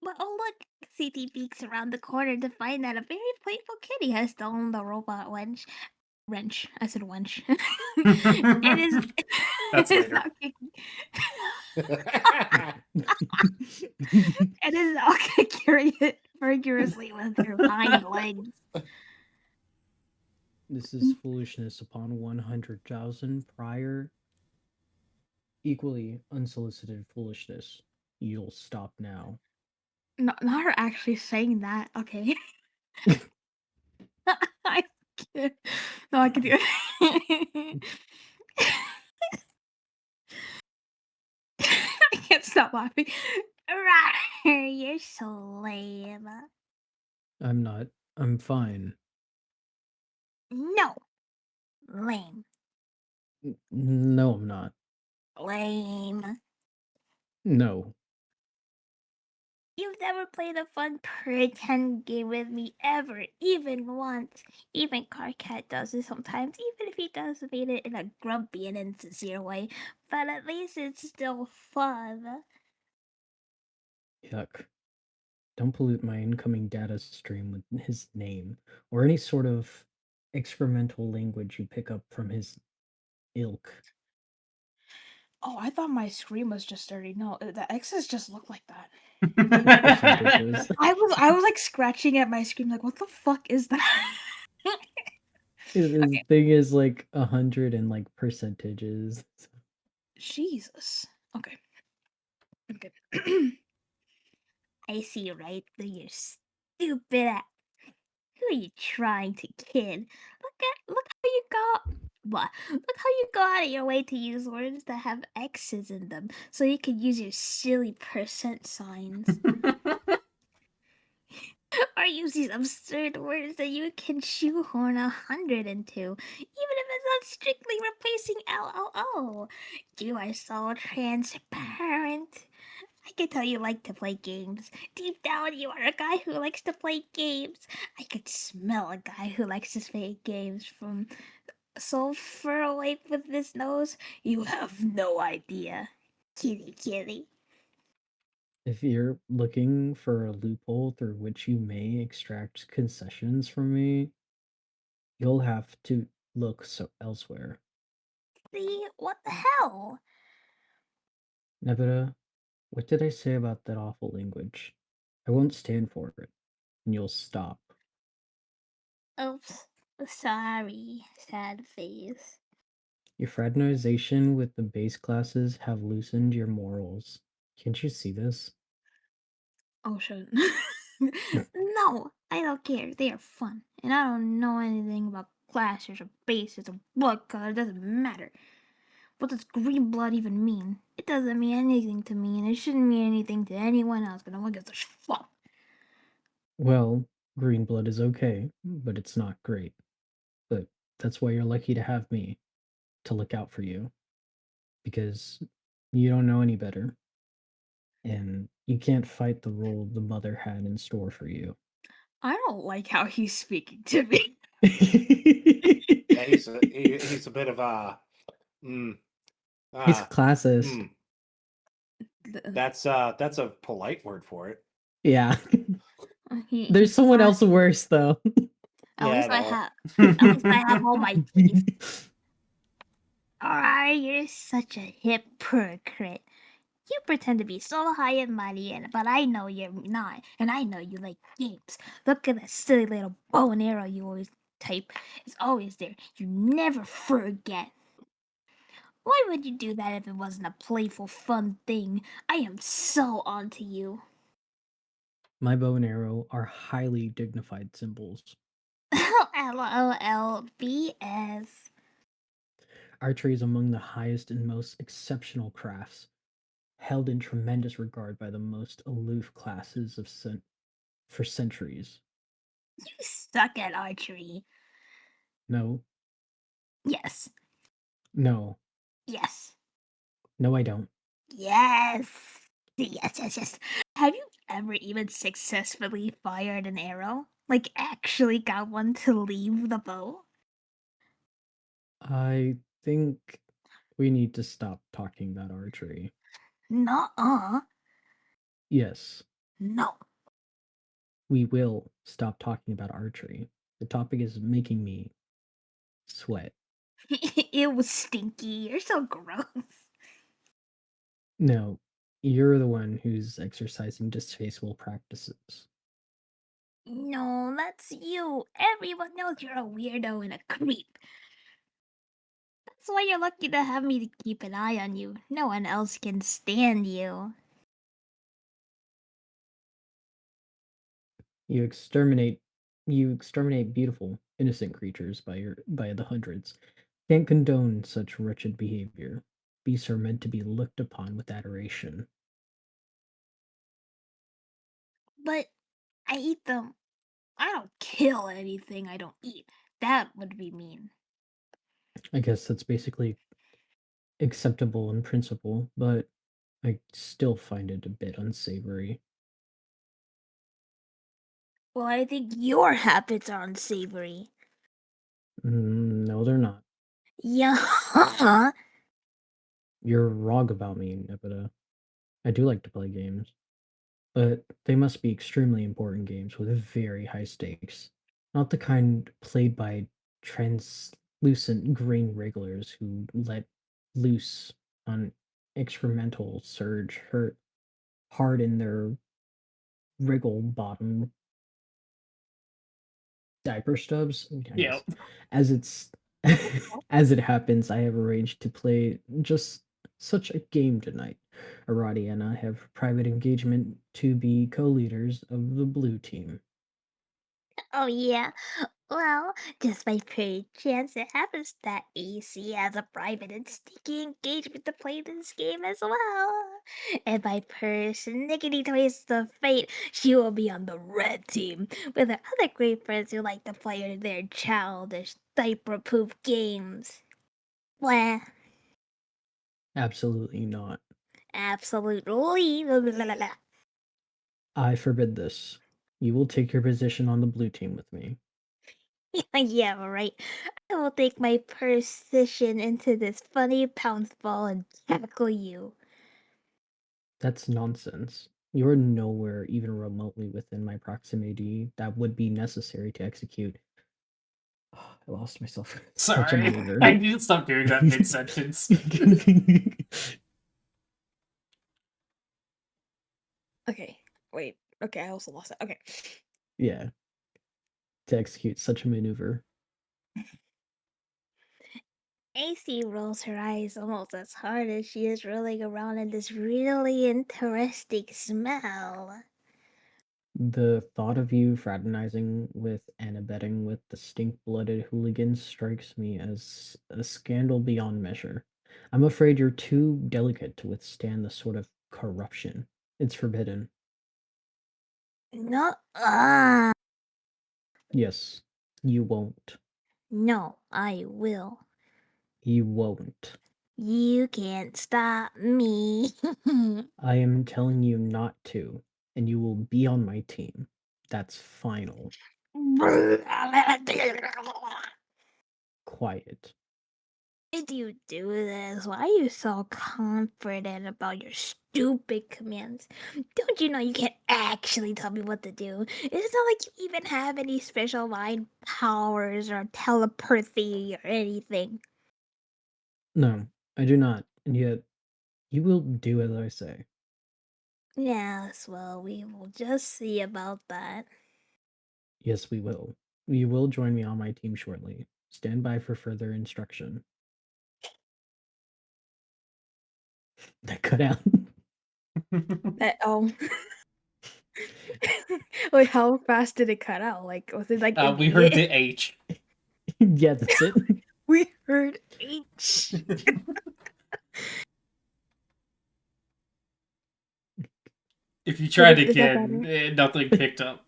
Well, look, CT peeks around the corner to find that a very playful kitty has stolen the robot wrench. I said wench. and is That's is later. now kicking. And is now kicking it vigorously with her hind legs. This is foolishness upon 100,000 prior. Equally unsolicited foolishness. You'll stop now. Not her actually saying that. Okay. I can't. No, I can do it. I can't stop laughing. You're so lame. I'm not. I'm fine. No. Lame. No, I'm not. Lame. No. You've never played a fun pretend game with me ever, even once. Even Karkat does it sometimes, even if he does mean it in a grumpy and insincere way. But at least it's still fun. Yuck. Don't pollute my incoming data stream with his name or any sort of experimental language you pick up from his ilk. Oh, I thought my screen was just dirty. No, the X's just look like that. Percentages. I was like scratching at my screen, like, what the fuck is that? His Okay. thing is like 100 and like percentages. Jesus. Okay. Okay. I see right through your stupid ass. Who are you trying to kid? Look how you go. What? Look how you go out of your way to use words that have X's in them, so you can use your silly percent signs. Or use these absurd words that you can shoehorn 100 into, even if it's not strictly replacing LOL. You are so transparent. I can tell you like to play games. Deep down, you are a guy who likes to play games. I could smell a guy who likes to play games from so far away with his nose. You have no idea. Kitty, kitty. If you're looking for a loophole through which you may extract concessions from me, you'll have to look elsewhere. See, what the hell? Nepeta, what did I say about that awful language? I won't stand for it, and you'll stop. Oops. Sorry, sad face. Your fraternization with the base classes have loosened your morals. Can't you see this? Oh shit. No, I don't care. They are fun. And I don't know anything about classes or bases or blood color. It doesn't matter. What does green blood even mean? It doesn't mean anything to me, and it shouldn't mean anything to anyone else, but no one gives a fuck. Well, green blood is okay, but it's not great. But that's why you're lucky to have me to look out for you. Because you don't know any better. And you can't fight the role the mother had in store for you. I don't like how he's speaking to me. Yeah, he's a bit of a. He's classist. That's a polite word for it. Yeah. He- There's he's someone not- else worse though. At least I know. have. At least I have all my teeth. Alright, you're such a hypocrite. You pretend to be so high and mighty, but I know you're not, and I know you like games. Look at that silly little bow and arrow you always type. It's always there. You never forget. Why would you do that if it wasn't a playful, fun thing? I am so onto you. My bow and arrow are highly dignified symbols. LOL, BS. Archery is among the highest and most exceptional crafts, held in tremendous regard by the most aloof classes for centuries. You suck at archery. No, Yes. no, Yes. no, I don't. Yes. Yes. Have you ever even successfully fired an arrow? Like, actually got one to leave the bow? I think we need to stop talking about archery. Nuh-uh. Yes, No. we will stop talking about archery. The topic is making me sweat. It was stinky. You're so gross. No, you're the one who's exercising distasteful practices. No, that's you. Everyone knows you're a weirdo and a creep. That's why you're lucky to have me to keep an eye on you. No one else can stand you. You exterminate beautiful, innocent creatures by the hundreds. Can't condone such wretched behavior. Beasts are meant to be looked upon with adoration. But I eat them. I don't kill anything I don't eat. That would be mean. I guess that's basically acceptable in principle, but I still find it a bit unsavory. Well, I think your habits are unsavory. No, they're not. Yeah. You're wrong about me, Nepeta. I do like to play games, but they must be extremely important games with very high stakes. Not the kind played by translucent green regulars who let loose on experimental surge hard in their wriggle bottom diaper stubs. Yep. As it's as it happens, I have arranged to play just such a game tonight. Aradia and I have private engagement to be co-leaders of the blue team. Oh, yeah. Well, just by pure chance, it happens that AC has a private and sticky engagement to play this game as well. And by persnickety twist of fate, she will be on the red team with her other great friends who like to play their childish diaper-proof games. Blah. Absolutely not. Absolutely. I forbid this. You will take your position on the blue team with me. Yeah, right. I will take my position into this funny pounce ball and tackle you. That's nonsense. You are nowhere even remotely within my proximity that would be necessary to execute. I lost myself. Such a Sorry. maneuver. I need to stop doing that mid-sentence. Okay, wait. Okay, I also lost it. Okay. Yeah. To execute such a maneuver. AC rolls her eyes almost as hard as she is rolling around in this really interesting smell. The thought of you fraternizing with and abetting with the stink-blooded hooligans strikes me as a scandal beyond measure. I'm afraid you're too delicate to withstand the sort of corruption. It's forbidden. No, Yes, you won't. no, I will. You won't. You can't stop me. I am telling you not to, and you will be on my team. That's final. Quiet. Why do you do this? Why are you so confident about your stupid commands. Don't you know you can't actually tell me what to do? It's not like you even have any special mind powers or telepathy or anything. No, I do not, and yet you will do as I say. Yes, well, we will just see about that. Yes, we will. You will join me on my team shortly. Stand by for further instruction. That cut out. Oh. Wait, how fast did it cut out? Like, was it like We heard the immediate? H. Yeah, that's it. We heard H. If you tried Is that again, better? nothing picked up.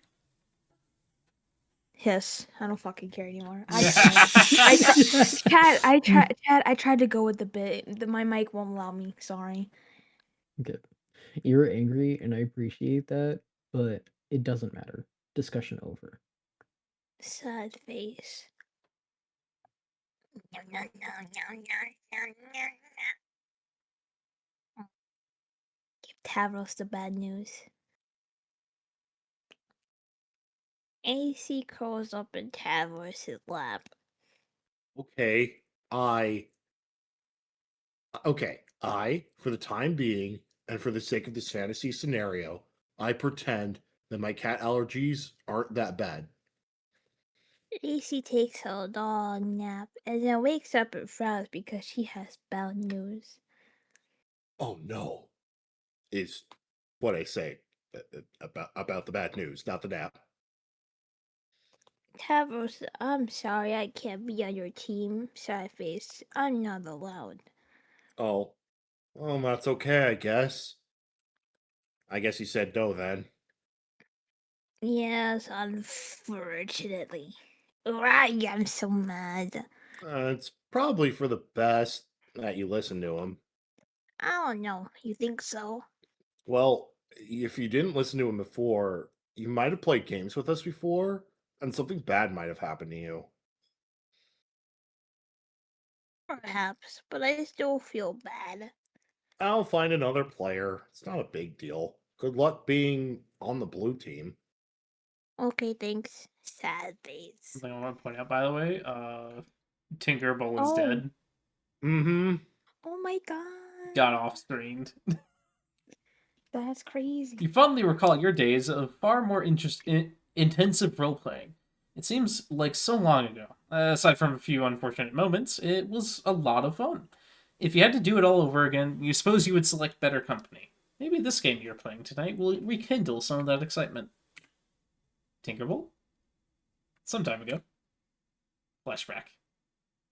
Yes, I don't fucking care anymore. I I tried to go with the bit. My mic won't allow me. Sorry. Good. You're angry, and I appreciate that, but it doesn't matter. Discussion over. Sad face. Give Tavros the bad news. AC curls up in Tavros' lap. Okay, for the time being, and for the sake of this fantasy scenario, I pretend that my cat allergies aren't that bad. AC takes a long nap and then wakes up and frowns because she has bad news. Oh no, is what I say about the bad news, not the nap. Tavros, I'm sorry I can't be on your team. Sad face. I'm not allowed. Oh, well, that's okay, I guess. I guess he said no then. Yes, unfortunately. Right, I'm so mad. It's probably for the best that you listen to him. I don't know. You think so? Well, if you didn't listen to him before, you might have played games with us before, and something bad might have happened to you. Perhaps, but I still feel bad. I'll find another player. It's not a big deal. Good luck being on the blue team. Okay, thanks. Sad face. Something I want to point out, by the way, Tinkerbell is Oh. dead. Mm-hmm. Oh my god. Got off screened. That's crazy. You fondly recall your days of far more intensive role playing. It seems like so long ago. Aside from a few unfortunate moments, it was a lot of fun. If you had to do it all over again, you suppose you would select better company. Maybe this game you're playing tonight will rekindle some of that excitement. Tinkerbell? Some time ago. Flashback.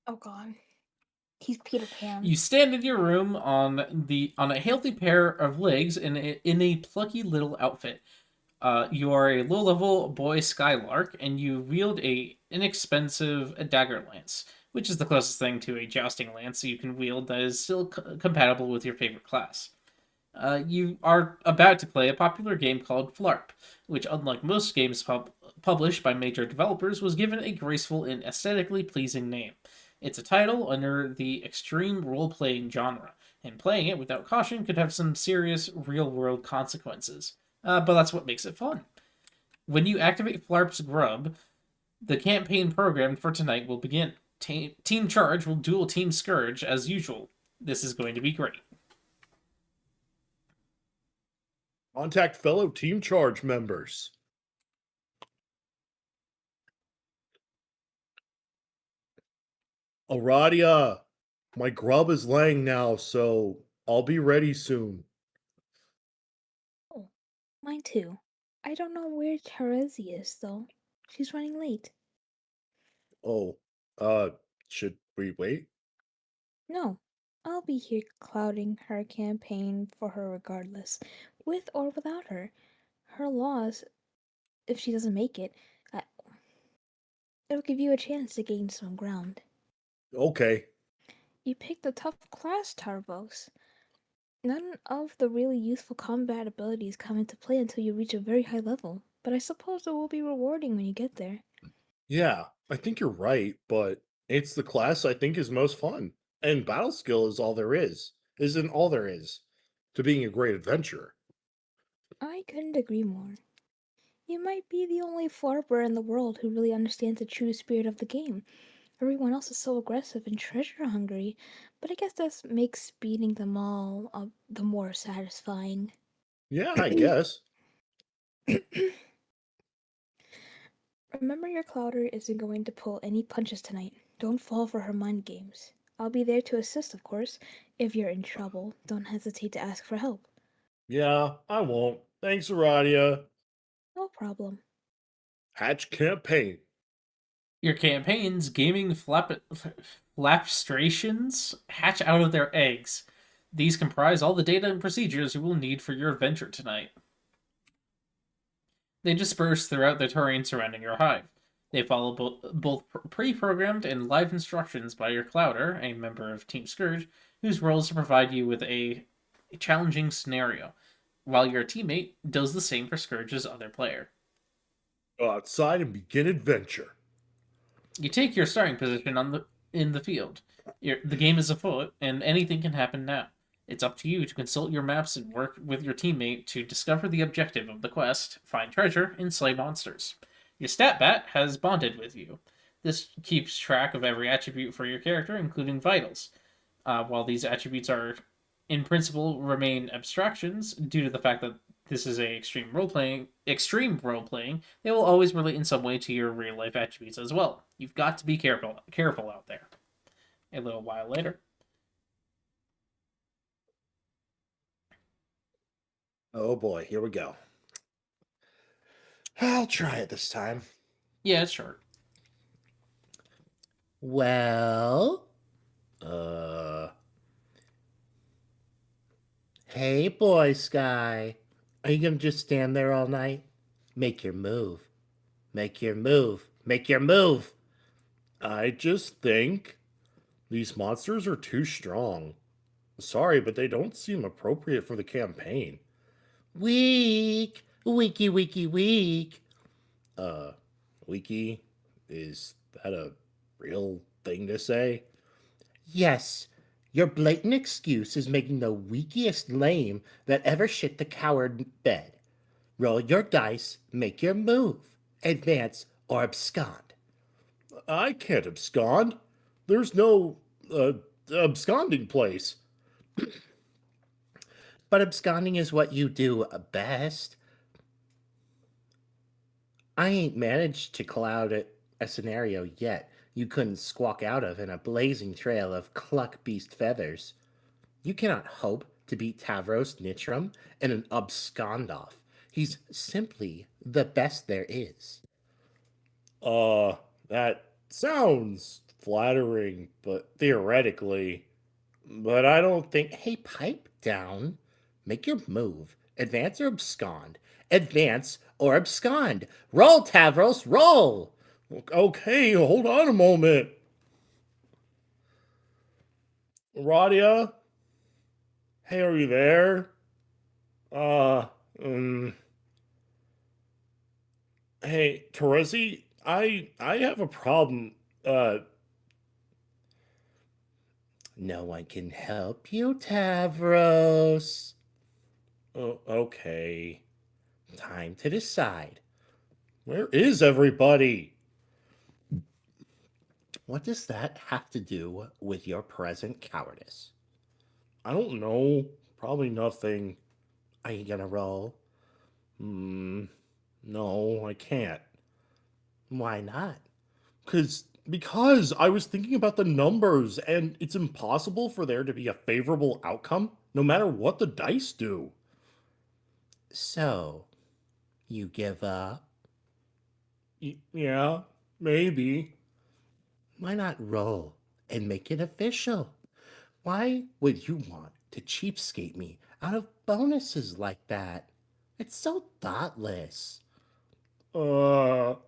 Oh god. He's Peter Pan. You stand in your room on a healthy pair of legs in a plucky little outfit. You are a low-level boy Skylark, and you wield a inexpensive dagger lance, which is the closest thing to a jousting lance you can wield that is still compatible with your favorite class. You are about to play a popular game called Flarp, which, unlike most games published by major developers, was given a graceful and aesthetically pleasing name. It's a title under the extreme role-playing genre, and playing it without caution could have some serious real-world consequences. But that's what makes it fun. When you activate Flarp's Grub, the campaign programmed for tonight will begin. Team Charge will duel Team Scourge as usual. This is going to be great. Contact fellow Team Charge members. Aradia, my grub is laying now, so I'll be ready soon. Oh, mine too. I don't know where Heiress is though. She's running late. Oh, should we wait? No, I'll be here clouding her campaign for her regardless, with or without her. Her loss, if she doesn't make it, it'll give you a chance to gain some ground. Okay. You picked a tough class, Tavros. None of the really useful combat abilities come into play until you reach a very high level, but I suppose it will be rewarding when you get there. Yeah, I think you're right, but it's the class I think is most fun. And battle skill is all there is. Isn't all there is. to being a great adventurer. I couldn't agree more. You might be the only farmer in the world who really understands the true spirit of the game. Everyone else is so aggressive and treasure hungry, but I guess that makes beating them all the more satisfying. Yeah, I guess. Remember, your Clouder isn't going to pull any punches tonight. Don't fall for her mind games. I'll be there to assist, of course. If you're in trouble, don't hesitate to ask for help. Yeah, I won't. Thanks, Aradia. No problem. Hatch campaign. Your campaign's gaming flapstrations hatch out of their eggs. These comprise all the data and procedures you will need for your adventure tonight. They disperse throughout the terrain surrounding your hive. They follow both pre-programmed and live instructions by your Clouder, a member of Team Scourge, whose role is to provide you with a challenging scenario, while your teammate does the same for Scourge's other player. Go outside and begin adventure. You take your starting position in the field. The game is afoot, and anything can happen now. It's up to you to consult your maps and work with your teammate to discover the objective of the quest, find treasure, and slay monsters. Your stat bat has bonded with you. This keeps track of every attribute for your character, including vitals. While these attributes are, in principle, remain abstractions due to the fact that this is a extreme role playing, they will always relate in some way to your real life attributes as well. You've got to be careful out there. A little while later. Oh boy, here we go. I'll try it this time. Yeah, it's short. Well, hey, boy, Sky. Are you gonna just stand there all night? Make your move. Make your move. Make your move. I just think these monsters are too strong. Sorry, but they don't seem appropriate for the campaign. Weak. Weaky, weaky, weak. Weaky? Is that a real thing to say? Yes. Your blatant excuse is making the weakest lame that ever shit the coward bed. Roll your dice, make your move. Advance or abscond. I can't abscond. There's no, absconding place. But absconding is what you do best. I ain't managed to cloud a scenario yet you couldn't squawk out of in a blazing trail of cluck beast feathers. You cannot hope to beat Tavros Nitram in an abscond off. He's simply the best there is. That sounds flattering, but theoretically. But I don't think. Hey, pipe down. Make your move. Advance or abscond. Advance or abscond. Roll, Tavros, roll! Okay, hold on a moment. Aradia? Hey, are you there? Hey, Terezi, I have a problem. No one can help you, Tavros. Oh, okay. Time to decide. Where is everybody? What does that have to do with your present cowardice? I don't know. Probably nothing. Are you gonna roll? No, I can't. Why not? Because I was thinking about the numbers, and it's impossible for there to be a favorable outcome, no matter what the dice do. So, you give up? Yeah, maybe. Why not roll and make it official? Why would you want to cheapskate me out of bonuses like that? It's so thoughtless. I'm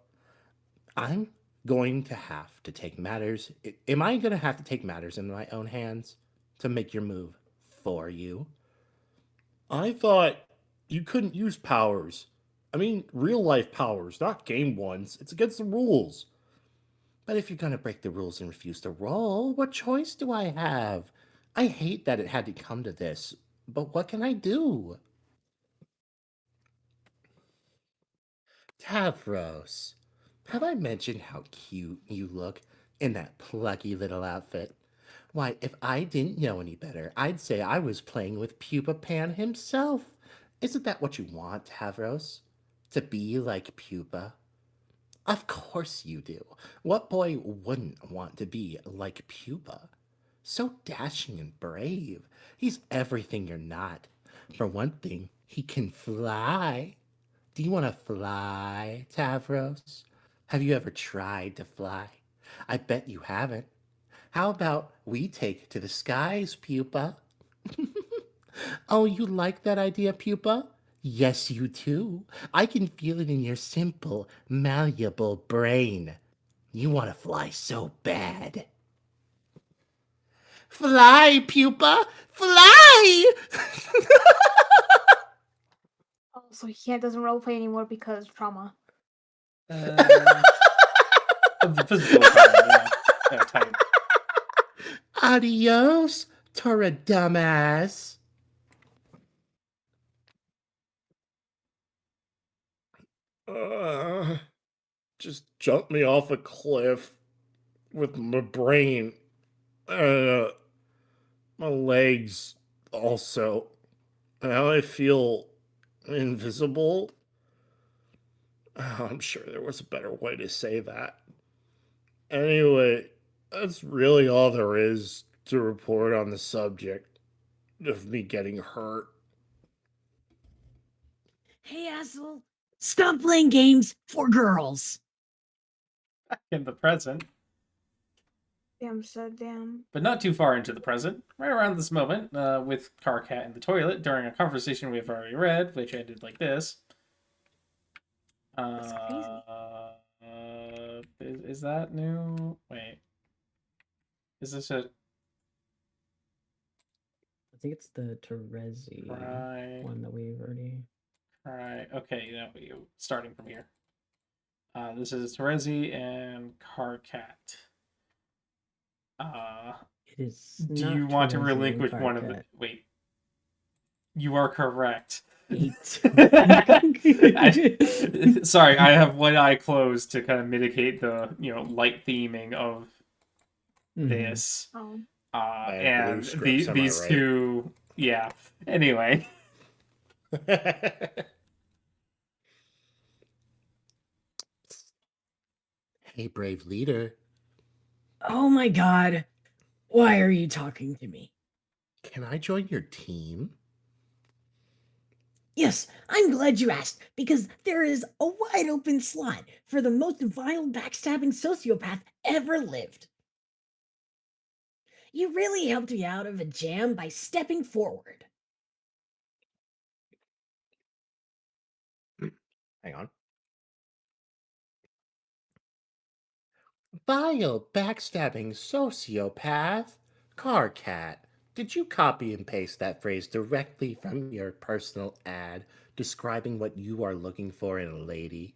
going to have to take matters. Am I going to have to take matters in my own hands to make your move for you? I thought you couldn't use powers. I mean, real life powers, not game ones. It's against the rules. But if you're going to break the rules and refuse to roll, what choice do I have? I hate that it had to come to this, But what can I do? Tavros, have I mentioned how cute you look in that plucky little outfit? Why, if I didn't know any better, I'd say I was playing with Pupa Pan himself. Isn't that what you want, Tavros? To be like Pupa? Of course you do. What boy wouldn't want to be like Pupa? So dashing and brave. He's everything you're not. For one thing, he can fly. Do you want to fly, Tavros? Have you ever tried to fly? I bet you haven't. How about we take to the skies, Pupa? Oh, you like that idea, Pupa? Yes, you do. I can feel it in your simple, malleable brain. You want to fly so bad. Fly, Pupa! Fly! Oh, so he doesn't roleplay anymore because trauma. The physical trauma, yeah, type. Adios, Tora dumbass. Just jump me off a cliff with my brain. My legs also. Now I feel invisible. I'm sure there was a better way to say that. Anyway, that's really all there is to report on the subject of me getting hurt. Hey, asshole. Stop playing games for girls. In the present, Damn, so damn. but not too far into the present. Right around this moment, with Karkat in the toilet during a conversation we've already read, which ended like this. That's crazy. Is that new? Wait. Is this a I think it's the Terezi try? one that we've already. Right. Okay. You know, starting from here. This is Terezi and Karkat. It is. Do not you want to Terezi and relinquish one of the? Karkat. Wait. You are correct. 8. Sorry, I have one eye closed to kind of mitigate the light theming of this. Oh. And scripts, am I these right? two, yeah. Anyway, Hey, brave leader. Oh my god. Why are you talking to me? Can I join your team? Yes, I'm glad you asked, because there is a wide open slot for the most vile backstabbing sociopath ever lived. You really helped me out of a jam by stepping forward. Hang on. Vile backstabbing sociopath. Karkat, did you copy and paste that phrase directly from your personal ad describing what you are looking for in a lady?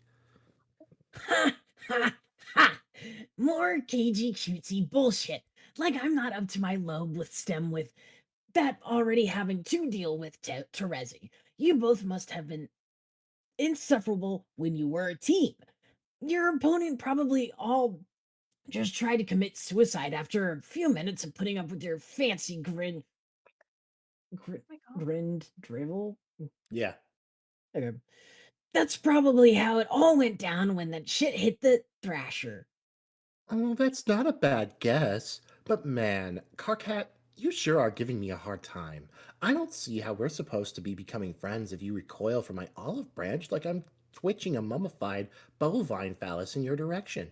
Ha ha ha! More cagey cutesy bullshit. Like I'm not up to my lobe with stem with that already having to deal with Terezi. You both must have been insufferable when you were a team. Your opponent probably all just tried to commit suicide after a few minutes of putting up with your fancy grinned drivel. Yeah. Okay. That's probably how it all went down when that shit hit the thrasher. Oh, that's not a bad guess. But man, Karkat, you sure are giving me a hard time. I don't see how we're supposed to be becoming friends if you recoil from my olive branch like I'm twitching a mummified bovine phallus in your direction.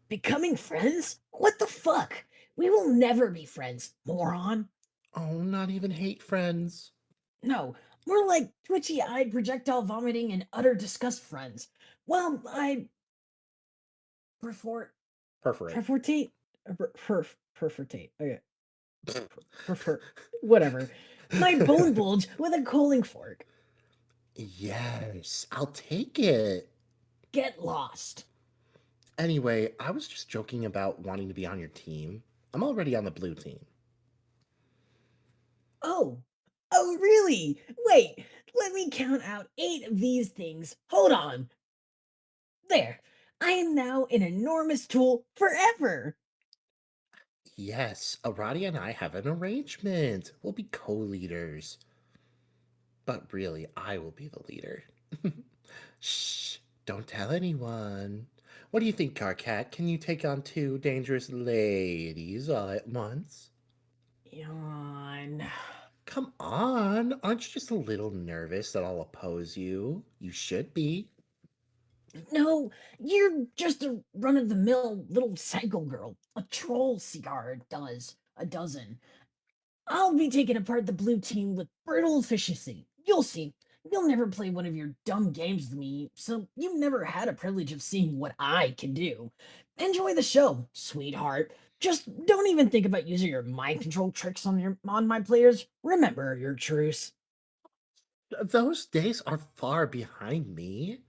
Becoming friends? What the fuck? We will never be friends, moron. Oh, not even hate friends. No, more like twitchy-eyed projectile vomiting and utter disgust friends. Well, I prefer Perforate. perforate. Okay. Prefer whatever. My bone bulge with a coaling fork. Yes, I'll take it. Get lost. Anyway, I was just joking about wanting to be on your team. I'm already on the blue team. Oh, oh, really? Wait, let me count out 8 of these things. Hold on. There. I am now an enormous tool forever. Yes, Aradia and I have an arrangement. We'll be co-leaders. But really, I will be the leader. Shh, don't tell anyone. What do you think, Karkat? Can you take on 2 dangerous ladies all at once? Yawn. Come on, aren't you just a little nervous that I'll oppose you? You should be. No, you're just a run-of-the-mill little psycho girl. A troll cigar does a dozen. I'll be taking apart the blue team with brutal efficiency. You'll see. You'll never play one of your dumb games with me, so you've never had a privilege of seeing what I can do. Enjoy the show, sweetheart. Just don't even think about using your mind control tricks on my players. Remember your truce. Those days are far behind me.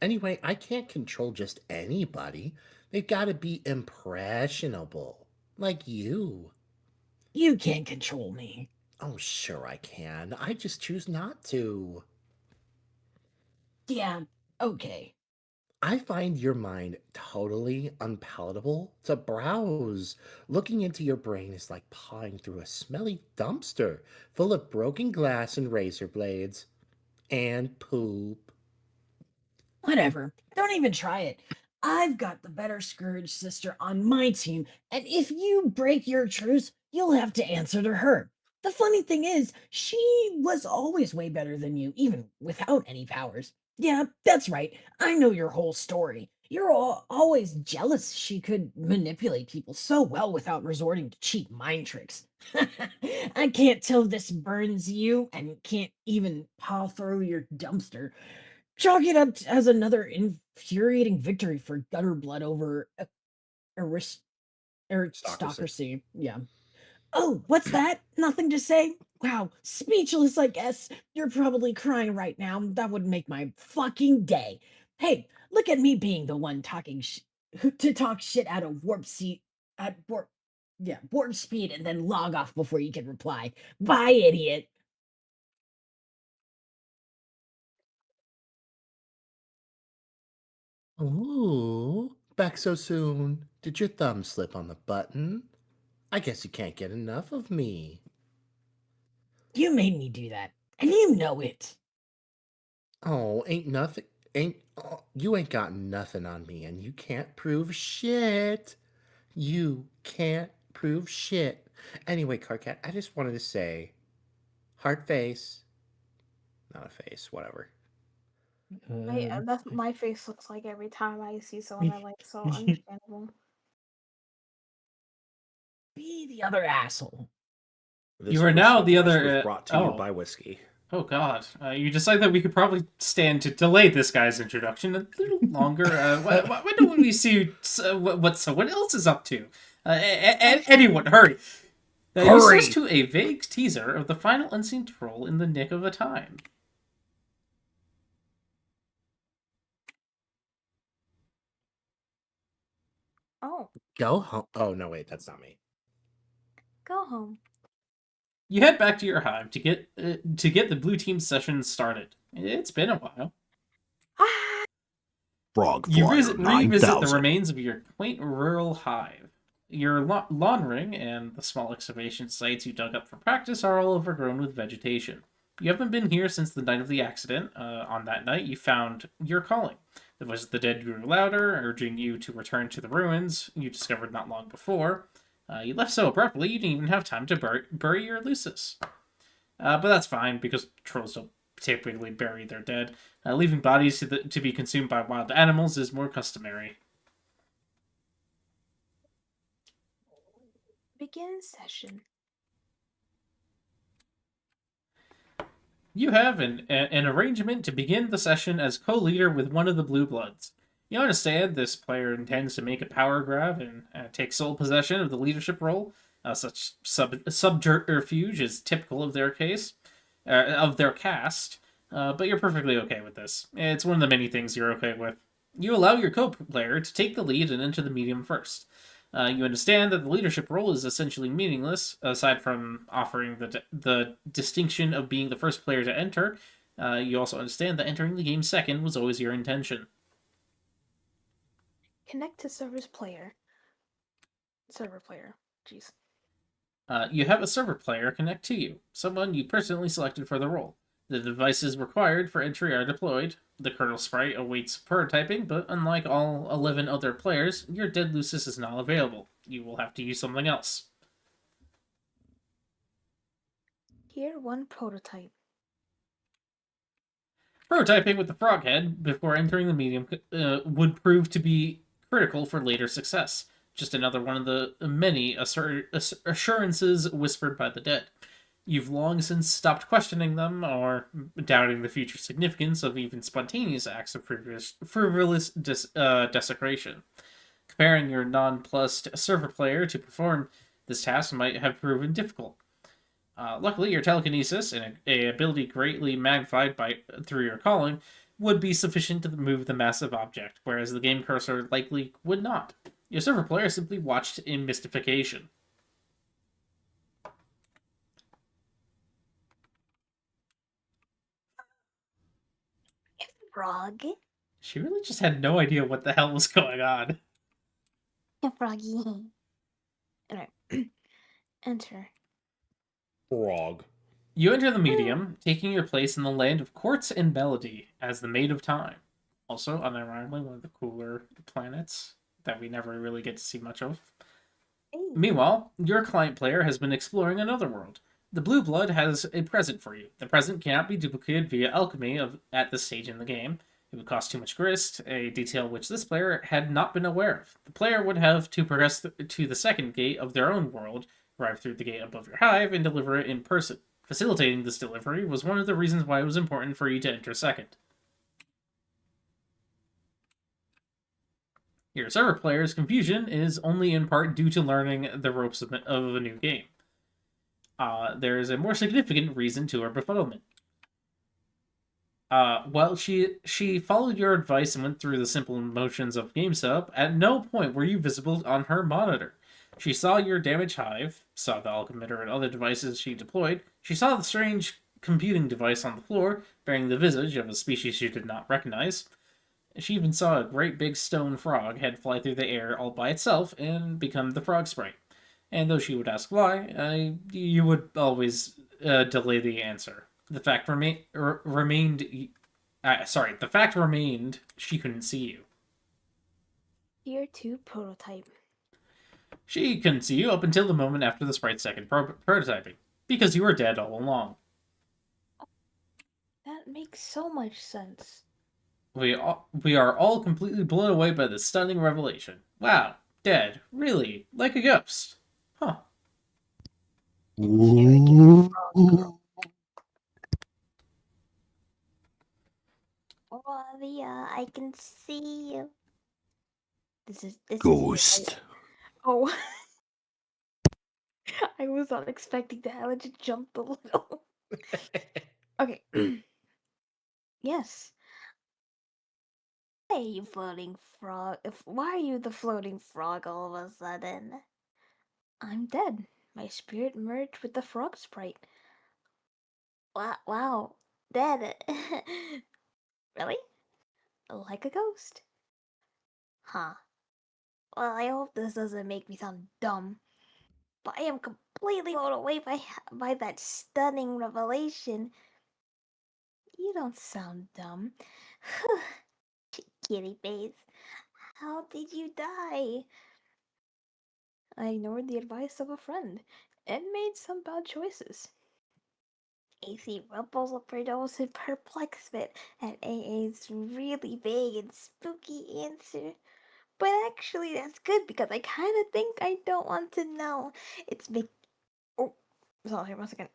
Anyway, I can't control just anybody. They've got to be impressionable. Like you. You can't control me. Oh, sure I can. I just choose not to. Yeah, okay. I find your mind totally unpalatable to browse. Looking into your brain is like pawing through a smelly dumpster full of broken glass and razor blades. And poop. Whatever. Don't even try it. I've got the better Scourge sister on my team, and if you break your truce, you'll have to answer to her. The funny thing is, she was always way better than you, even without any powers. Yeah, that's right. I know your whole story. You're always jealous she could manipulate people so well without resorting to cheap mind tricks. I can't tell this burns you and can't even paw through your dumpster. Chalk it up as another infuriating victory for gutter blood over Stalker. aristocracy. Yeah. Oh, what's that? Nothing to say? Wow, speechless, I guess. You're probably crying right now. That would make my fucking day. Hey, look at me being the one to talk shit out of warp speed and then log off before you can reply. Bye, idiot. Ooh, back so soon. Did your thumb slip on the button? I guess you can't get enough of me. You made me do that, and you know it. Oh, ain't nothing. You ain't got nothing on me, and you can't prove shit. You can't prove shit. Anyway, Karkat, I just wanted to say, heart face, not a face, whatever. That's what my face looks like every time I see someone I like, so understandable. Be the other asshole. This You are now the course other. was brought to you Oh, by whiskey. oh God! You decide that we could probably stand to delay this guy's introduction a little longer. Why don't we see what someone else is up to? Anyone, hurry! You Hurry! switch to a vague teaser of the final unseen troll in the nick of a time. Oh, Go home. Oh no, wait, that's not me. go home. You head back to your hive to get the blue team session started. It's been a while. Ah! Frog You Flyer revisit the 9000. remains of your quaint rural hive. Your lawn ring and the small excavation sites you dug up for practice are all overgrown with vegetation. You haven't been here since the night of the accident. On that night, you found your calling. The voice of the dead grew louder, urging you to return to the ruins you discovered not long before. You left so abruptly, you didn't even have time to bury your Lucis. But that's fine, because trolls don't typically bury their dead. Leaving bodies to be consumed by wild animals is more customary. Begin session. You have an arrangement to begin the session as co-leader with one of the Blue Bloods. You understand this player intends to make a power grab and take sole possession of the leadership role. Such subterfuge is typical of their of their cast, but you're perfectly okay with this. It's one of the many things you're okay with. You allow your co-player to take the lead and enter the medium first. You understand that the leadership role is essentially meaningless, aside from offering the distinction of being the first player to enter. You also understand that entering the game second was always your intention. Connect to server player. Jeez. You have a server player connect to you, someone you personally selected for the role. The devices required for entry are deployed. The kernel sprite awaits prototyping, but unlike all 11 other players, your Dead Lucis is not available. You will have to use something else. Here, one prototype. Prototyping with the Froghead before entering the medium would prove to be critical for later success. Just another one of the many assurances whispered by the dead. You've long since stopped questioning them or doubting the future significance of even spontaneous acts of frivolous desecration. Comparing your nonplussed server player to perform this task might have proven difficult. Luckily, your telekinesis, an ability greatly magnified through your calling, would be sufficient to move the massive object, whereas the game cursor likely would not. Your server player simply watched in mystification. Frog. She really just had no idea what the hell was going on. Froggy. Alright. Enter. Frog. You enter the medium, taking your place in the land of quartz and melody as the Maid of Time. Also, unironically, one of the cooler planets that we never really get to see much of. Hey. Meanwhile, your client player has been exploring another world. The Blue Blood has a present for you. The present cannot be duplicated via alchemy at this stage in the game. It would cost too much grist, a detail which this player had not been aware of. The player would have to progress to the second gate of their own world, arrive through the gate above your hive, and deliver it in person. Facilitating this delivery was one of the reasons why it was important for you to enter second. Your server player's confusion is only in part due to learning the ropes of a new game. There is a more significant reason to her befuddlement. While she followed your advice and went through the simple motions of game setup, at no point were you visible on her monitor. She saw your damaged hive, saw the alchemitter and other devices she deployed. She saw the strange computing device on the floor, bearing the visage of a species she did not recognize. She even saw a great big stone frog head fly through the air all by itself and become the frog sprite. And though she would ask why, you would always delay the answer. The fact remained. The fact remained she couldn't see you. Tier 2 prototype. She couldn't see you up until the moment after the sprite's second prototyping, because you were dead all along. That makes so much sense. We are all completely blown away by this stunning revelation. Wow, dead, really, like a ghost. Huh. Aradia, I can see you. This Ghost. Oh. I was not expecting that. I just jumped a little. Okay. Yes. Hey, you floating frog. Why are you the floating frog all of a sudden? I'm dead. My spirit merged with the frog sprite. Wow. Dead. Really? Like a ghost. Huh. Well, I hope this doesn't make me sound dumb. But I am completely blown away by that stunning revelation. You don't sound dumb. Kitty face. How did you die? I ignored the advice of a friend and made some bad choices. AC rumbles up her nose in perplexment at AA's really vague and spooky answer. But actually, that's good because I kind of think I don't want to know. It's big. Oh, sorry, 1 second.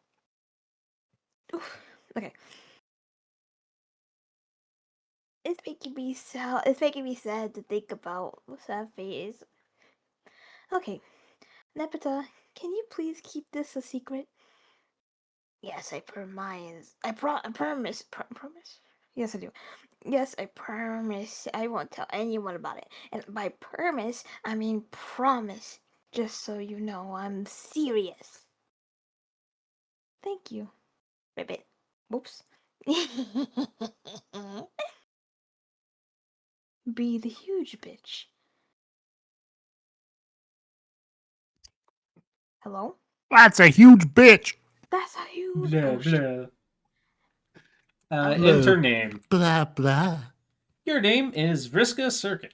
Oof. Okay. It's making me sad. It's making me sad to think about sad phase. Okay, Nepeta, can you please keep this a secret? Yes, I promise. I promise. Promise? Yes, I do. Yes, I promise I won't tell anyone about it. And by promise, I mean promise. Just so you know, I'm serious. Thank you, Ribbit. Whoops. Be the huge bitch. Hello? That's a huge bitch. That's a huge Blah, bullshit. blah. Oh. Enter name. Blah blah. Your name is Vriska Serket.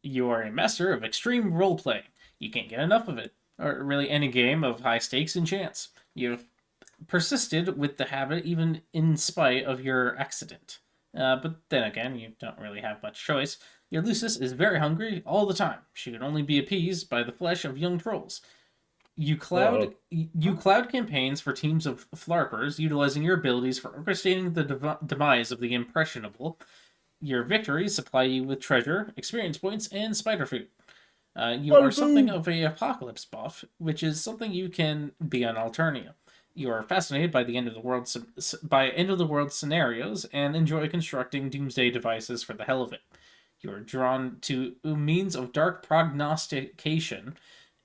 You are a master of extreme role-playing. You can't get enough of it, or really any game of high stakes and chance. You've persisted with the habit even in spite of your accident. But then again, you don't really have much choice. Your Lucis is very hungry all the time. She can only be appeased by the flesh of young trolls. You cloud campaigns for teams of flarpers, utilizing your abilities for orchestrating the demise of the impressionable. Your victories supply you with treasure, experience points, and spider food. You are something of a apocalypse buff, which is something you can be on Alternia. You are fascinated by the end of the world scenarios and enjoy constructing doomsday devices for the hell of it. You are drawn to means of dark prognostication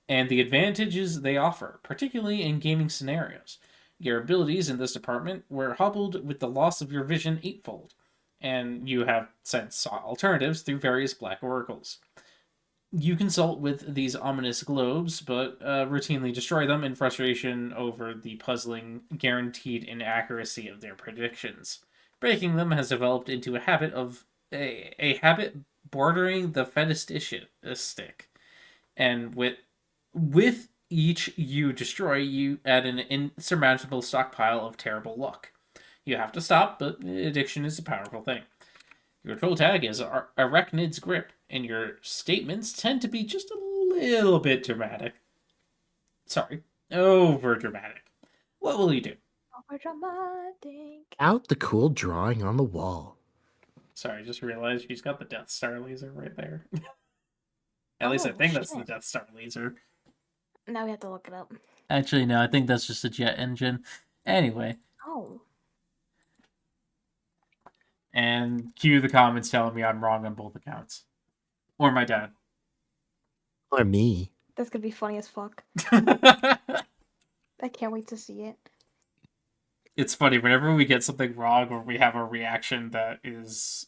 and the advantages they offer, particularly in gaming scenarios. Your abilities in this department were hobbled with the loss of your vision eightfold, and you have since sought alternatives through various black oracles. You consult with these ominous globes, but routinely destroy them in frustration over the puzzling, guaranteed inaccuracy of their predictions. Breaking them has developed into a habit bordering the fetishistic, and with each you destroy, you add an insurmountable stockpile of terrible luck. You have to stop, but addiction is a powerful thing. Your troll tag is Arachnid's Grip, and your statements tend to be just a little bit dramatic. Sorry, over dramatic. What will you do? Over dramatic. Out the cool drawing on the wall. Sorry, I just realized she's got the Death Star laser right there. At least I think that's the shit. Death Star laser. Now we have to look it up. Actually, no, I think that's just a jet engine. Anyway. Oh. And cue the comments telling me I'm wrong on both accounts. Or my dad. Or me. That's gonna be funny as fuck. I can't wait to see it. It's funny, whenever we get something wrong or we have a reaction that is...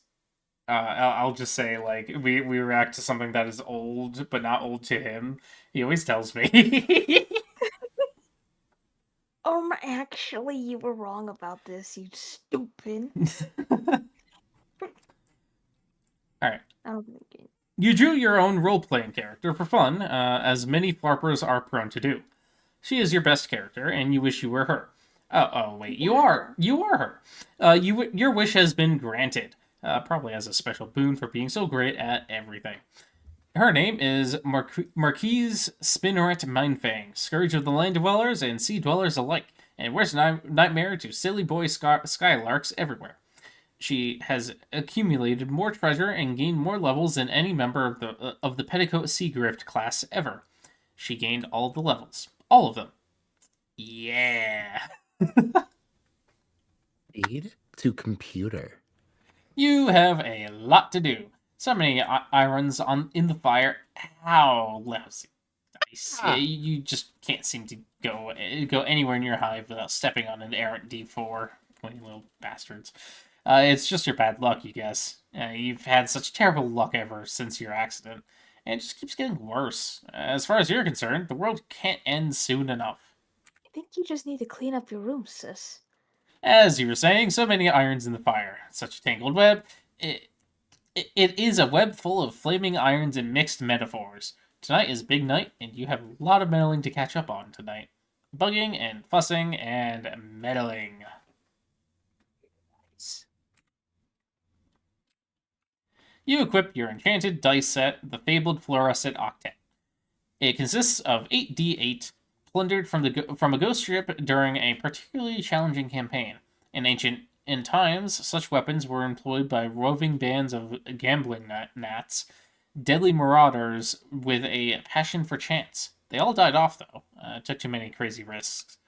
I'll just say, like, we react to something that is old, but not old to him. He always tells me. Actually, you were wrong about this, you stupid. Alright. I don't think it. You drew your own role-playing character for fun, as many flarpers are prone to do. She is your best character, and you wish you were her. Oh, wait, you are her. Your wish has been granted, probably as a special boon for being so great at everything. Her name is Marquise Spinneret Mindfang, Scourge of the Land Dwellers and Sea Dwellers alike, and worst nightmare to silly boy skylarks everywhere. She has accumulated more treasure and gained more levels than any member of the Petticoat Seagrift class ever. She gained all the levels. All of them. Yeah. Speed to computer. You have a lot to do. So many irons in the fire. How lousy dice. You just can't seem to go anywhere near hive without stepping on an errant D4. You little bastards. It's just your bad luck, you guess. You've had such terrible luck ever since your accident, and it just keeps getting worse. As far as you're concerned, the world can't end soon enough. I think you just need to clean up your room, sis. As you were saying, so many irons in the fire. Such a tangled web. It is a web full of flaming irons and mixed metaphors. Tonight is big night, and you have a lot of meddling to catch up on tonight. Bugging and fussing and meddling. You equip your enchanted dice set, the Fabled Fluorescent Octet. It consists of 8d8, plundered from a ghost ship during a particularly challenging campaign. In times, such weapons were employed by roving bands of gambling gnats, deadly marauders with a passion for chance. They all died off, though. Took too many crazy risks.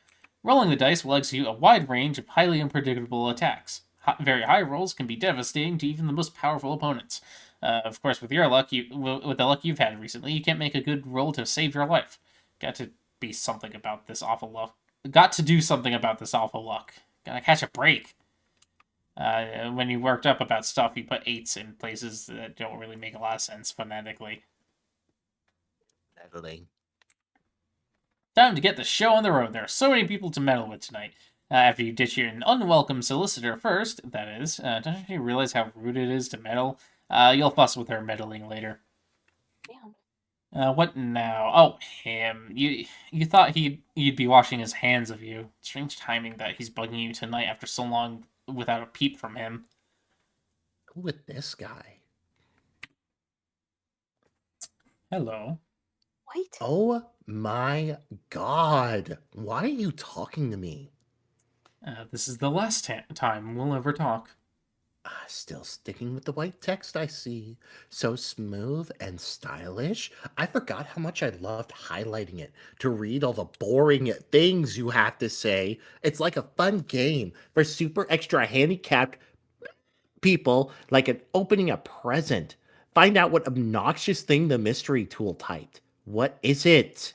Rolling the dice will execute a wide range of highly unpredictable attacks. very high rolls can be devastating to even the most powerful opponents. Of course, with your luck, with the luck you've had recently, you can't make a good roll to save your life. Got to be something about this awful luck. Got to do something about this awful luck. Gotta catch a break. When you worked up about stuff, you put 8s in places that don't really make a lot of sense phonetically. Meddling. Time to get the show on the road. There are so many people to meddle with tonight. After you ditch your unwelcome solicitor first, that is, don't you realize how rude it is to meddle? You'll fuss with her meddling later. Damn. What now? Oh, him. You thought you'd be washing his hands of you. Strange timing that he's bugging you tonight after so long without a peep from him. Who with this guy? Hello. Wait. Oh my god. Why are you talking to me? This is the last time we'll ever talk. Still sticking with the white text, I see. So smooth and stylish. I forgot how much I loved highlighting it to read all the boring things you have to say. It's like a fun game for super extra handicapped people, like opening a present. Find out what obnoxious thing the mystery tool typed. What is it?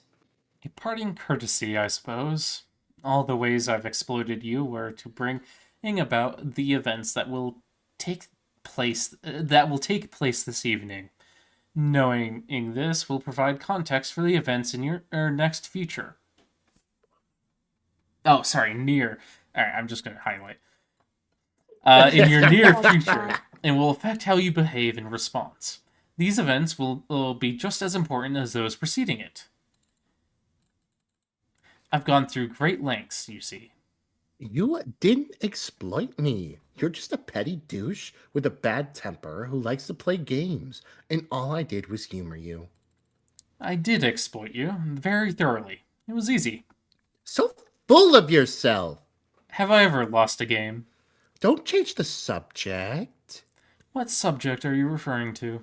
A parting courtesy, I suppose. All the ways I've exploited you were to bring about the events that will take place this evening. Knowing this will provide context for the events in your next future. Oh, sorry, near. All right, I'm just going to highlight. In your near future, and will affect how you behave in response. These events will be just as important as those preceding it. I've gone through great lengths, you see. You didn't exploit me. You're just a petty douche with a bad temper who likes to play games, and all I did was humor you. I did exploit you very thoroughly. It was easy. So full of yourself. Have I ever lost a game? Don't change the subject. What subject are you referring to?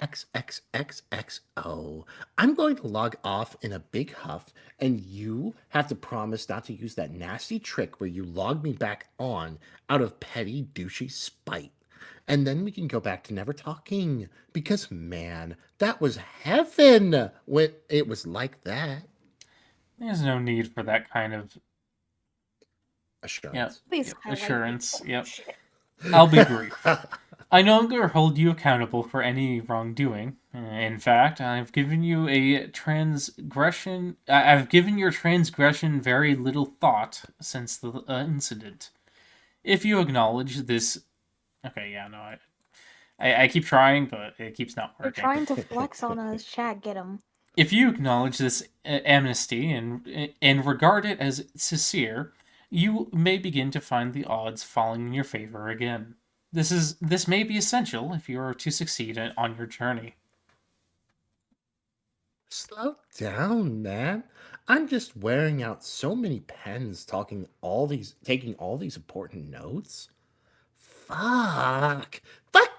XXXXO. I'm going to log off in a big huff, and you have to promise not to use that nasty trick where you log me back on out of petty, douchey spite. And then we can go back to never talking. Because, man, that was heaven when it was like that. There's no need for that kind of Assurance. Please highlight assurance. it. Yep. I'll be brief. I no longer hold you accountable for any wrongdoing. In fact, I've given you a transgression. I've given your transgression very little thought since the incident. If you acknowledge this, okay, yeah, no, I keep trying, but it keeps not They're working. trying to flex on us, chat. Get him. If you acknowledge this amnesty and regard it as sincere, you may begin to find the odds falling in your favor again. This may be essential if you are to succeed on your journey. Slow down, man. I'm just wearing out so many pens taking all these important notes. Fuck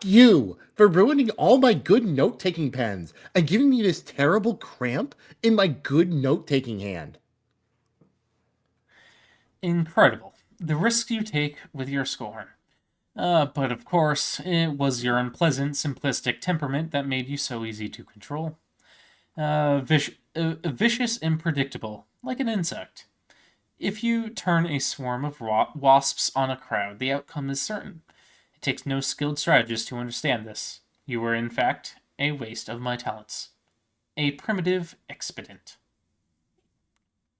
you for ruining all my good note-taking pens and giving me this terrible cramp in my good note-taking hand. Incredible. The risks you take with your scorn. But of course, it was your unpleasant, simplistic temperament that made you so easy to control. Vicious and predictable, like an insect. If you turn a swarm of wasps on a crowd, the outcome is certain. It takes no skilled strategist to understand this. You were, in fact, a waste of my talents. A primitive expedient.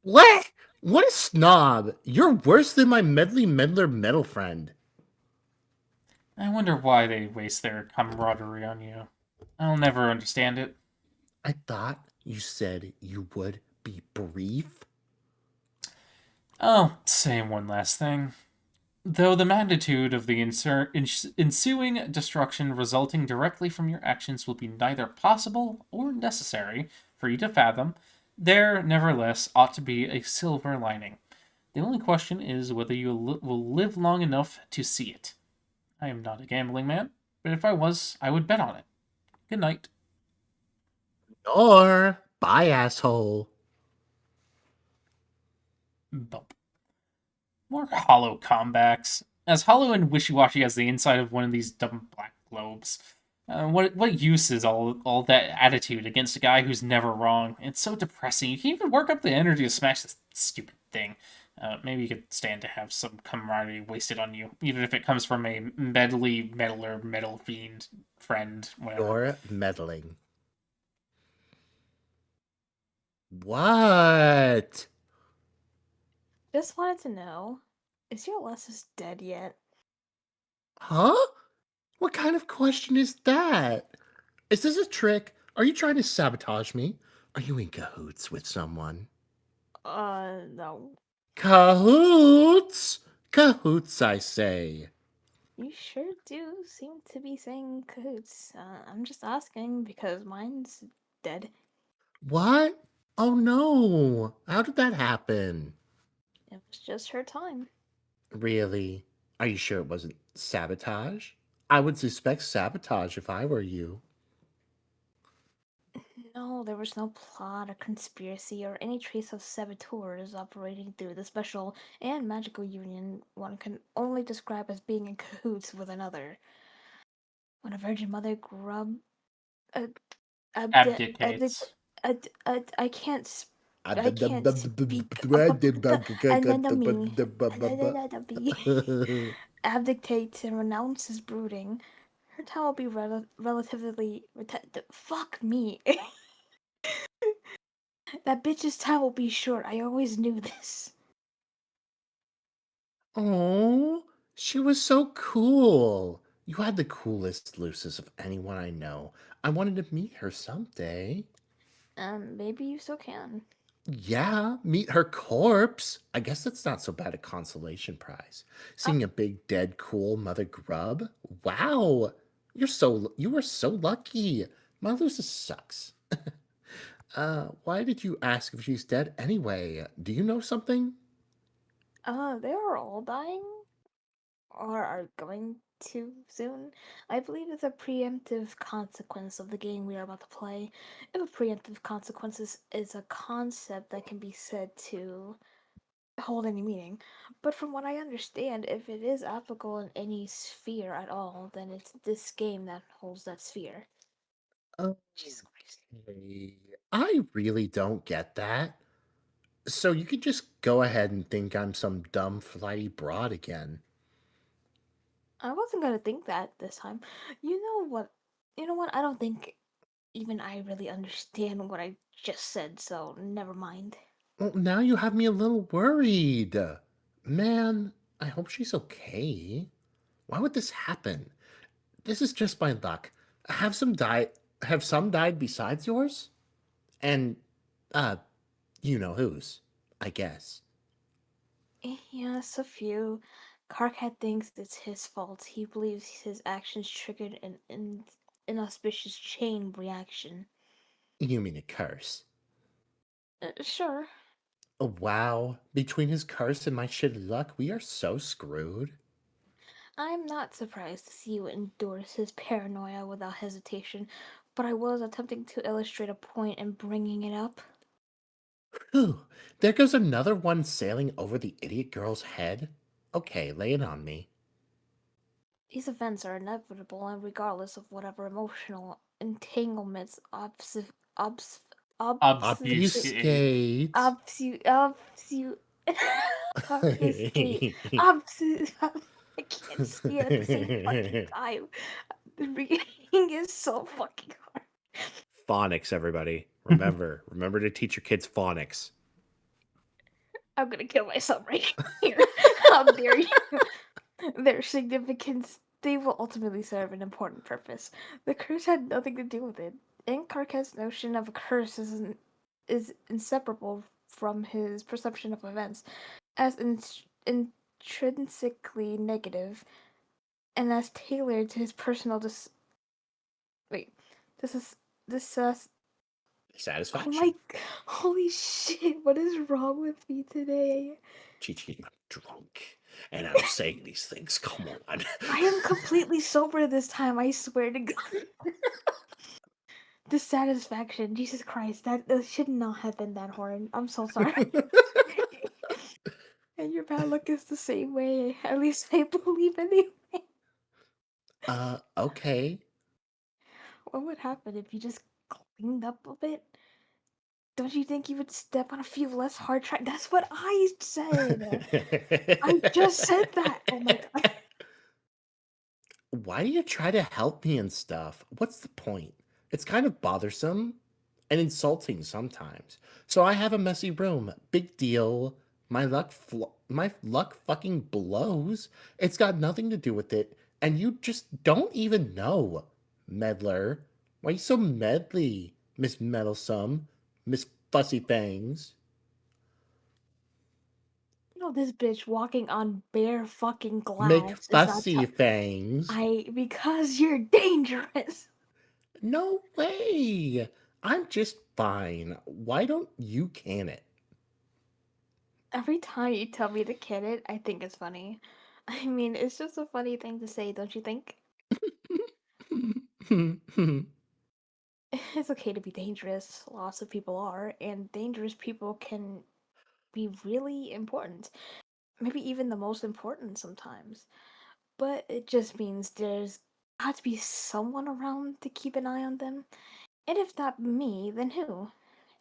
What? What a snob! You're worse than my meddler metal friend. I wonder why they waste their camaraderie on you. I'll never understand it. I thought you said you would be brief. I'll say one last thing. Though the magnitude of the ensuing destruction resulting directly from your actions will be neither possible or necessary for you to fathom, there, nevertheless, ought to be a silver lining. The only question is whether you will live long enough to see it. I am not a gambling man, but if I was, I would bet on it. Good night. Or bye, asshole. Bump. More hollow comebacks. as hollow and wishy-washy as the inside of one of these dumb black globes. What use is all that attitude against a guy who's never wrong? It's so depressing. You can't even work up the energy to smash this stupid thing. Maybe you could stand to have some camaraderie wasted on you, even if it comes from a metal fiend friend, whatever. You're meddling. What? Just wanted to know, is your Alessis dead yet? Huh? What kind of question is that? Is this a trick? Are you trying to sabotage me? Are you in cahoots with someone? No. Cahoots? Cahoots, I say. You sure do seem to be saying cahoots. I'm just asking because mine's dead. What? Oh no. How did that happen? It was just her time. Really? Are you sure it wasn't sabotage? I would suspect sabotage if I were you. No, there was no plot or conspiracy or any trace of saboteurs operating through the special and magical union one can only describe as being in cahoots with another. When a Virgin Mother grub Abdicates. I can't I can't speak abdicates and renounces brooding. Her time will be relatively fuck me. That bitch's time will be short. I always knew this. Oh, she was so cool. You had the coolest Lucis of anyone I know. I wanted to meet her someday. Maybe you still can. Yeah, meet her corpse. I guess that's not so bad a consolation prize. Uh, Seeing a big dead cool mother grub. Wow. You were so lucky. My Lucis sucks. Why did you ask if she's dead anyway? Do you know something? they are all dying or are going to soon. I believe it's a preemptive consequence of the game we are about to play. If a preemptive consequence is a concept that can be said to hold any meaning, but from what I understand, if it is applicable in any sphere at all, then it's this game that holds that sphere. Jesus Christ. Okay. I really don't get that. So you could just go ahead and think I'm some dumb flighty broad again. I wasn't gonna think that this time. You know what? You know what? I don't think even I really understand what I just said, so never mind. Well, now you have me a little worried. Man, I hope she's okay. Why would this happen? This is just my luck. Have some die have some died besides yours? And uh you know whose, I guess. Yes, a few. Karkat thinks it's his fault. He believes his actions triggered an inauspicious chain reaction. You mean a curse. Sure. Oh, wow. Between his curse and my shitty luck, we are so screwed. I'm not surprised to see you endorse his paranoia without hesitation, but I was attempting to illustrate a point in bringing it up. Whew. There goes another one sailing over the idiot girl's head. Okay, lay it on me. These events are inevitable, and regardless of whatever emotional entanglements obs Obfuscate. Obfuscate. obfuscate obfuscate obfuscate I can't speak at the same fucking time. The reading is so fucking hard. Phonics, everybody. Remember to teach your kids phonics. I'm gonna kill myself right here. How dare you? Their significance, they will ultimately serve an important purpose. The curse had nothing to do with it. In Karkat's notion of a curse is inseparable from his perception of events as intrinsically negative and as tailored to his personal wait. This is this oh Satisfaction. my holy shit, what is wrong with me today? Chichi, I'm drunk. And I'm saying these things. Come on. I am completely sober this time, I swear to God. Dissatisfaction, Jesus Christ, that should not have been that hard. I'm so sorry. And your bad luck is the same way. At least I believe anyway. Okay. What would happen if you just cleaned up a bit? Don't you think you would step on a few less hard tracks? That's what I said. I just said that. Oh my god. Why do you try to help me and stuff? What's the point? It's kind of bothersome and insulting sometimes. So I have a messy room. Big deal. My luck fucking blows. It's got nothing to do with it, and you just don't even know. Meddler. Why you so meddly, Miss Meddlesome, Miss Fussy Fangs? You know this bitch walking on bare fucking Make glass is not Fussy Fangs? because you're dangerous. No way! I'm just fine. Why don't you can it? Every time you tell me to kid it, I think it's funny. I mean, it's just a funny thing to say, don't you think? It's okay to be dangerous. Lots of people are, and dangerous people can be really important. Maybe even the most important sometimes. But it just means there's got to be someone around to keep an eye on them. And if not me, then who?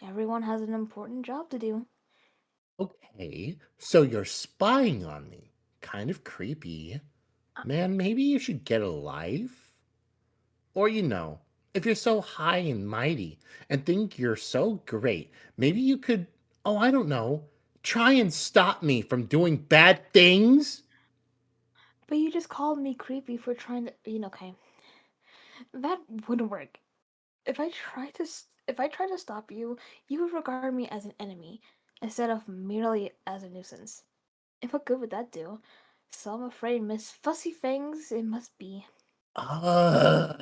Everyone has an important job to do. Okay, so you're spying on me. Kind of creepy. Man, maybe you should get a life? Or, if you're so high and mighty and think you're so great, maybe you could, oh, I don't know, try and stop me from doing bad things? But you just called me creepy for trying to, okay. That wouldn't work. If I try to stop you, you would regard me as an enemy instead of merely as a nuisance. And what good would that do? So I'm afraid Miss Fussy Fangs it must be. Uh,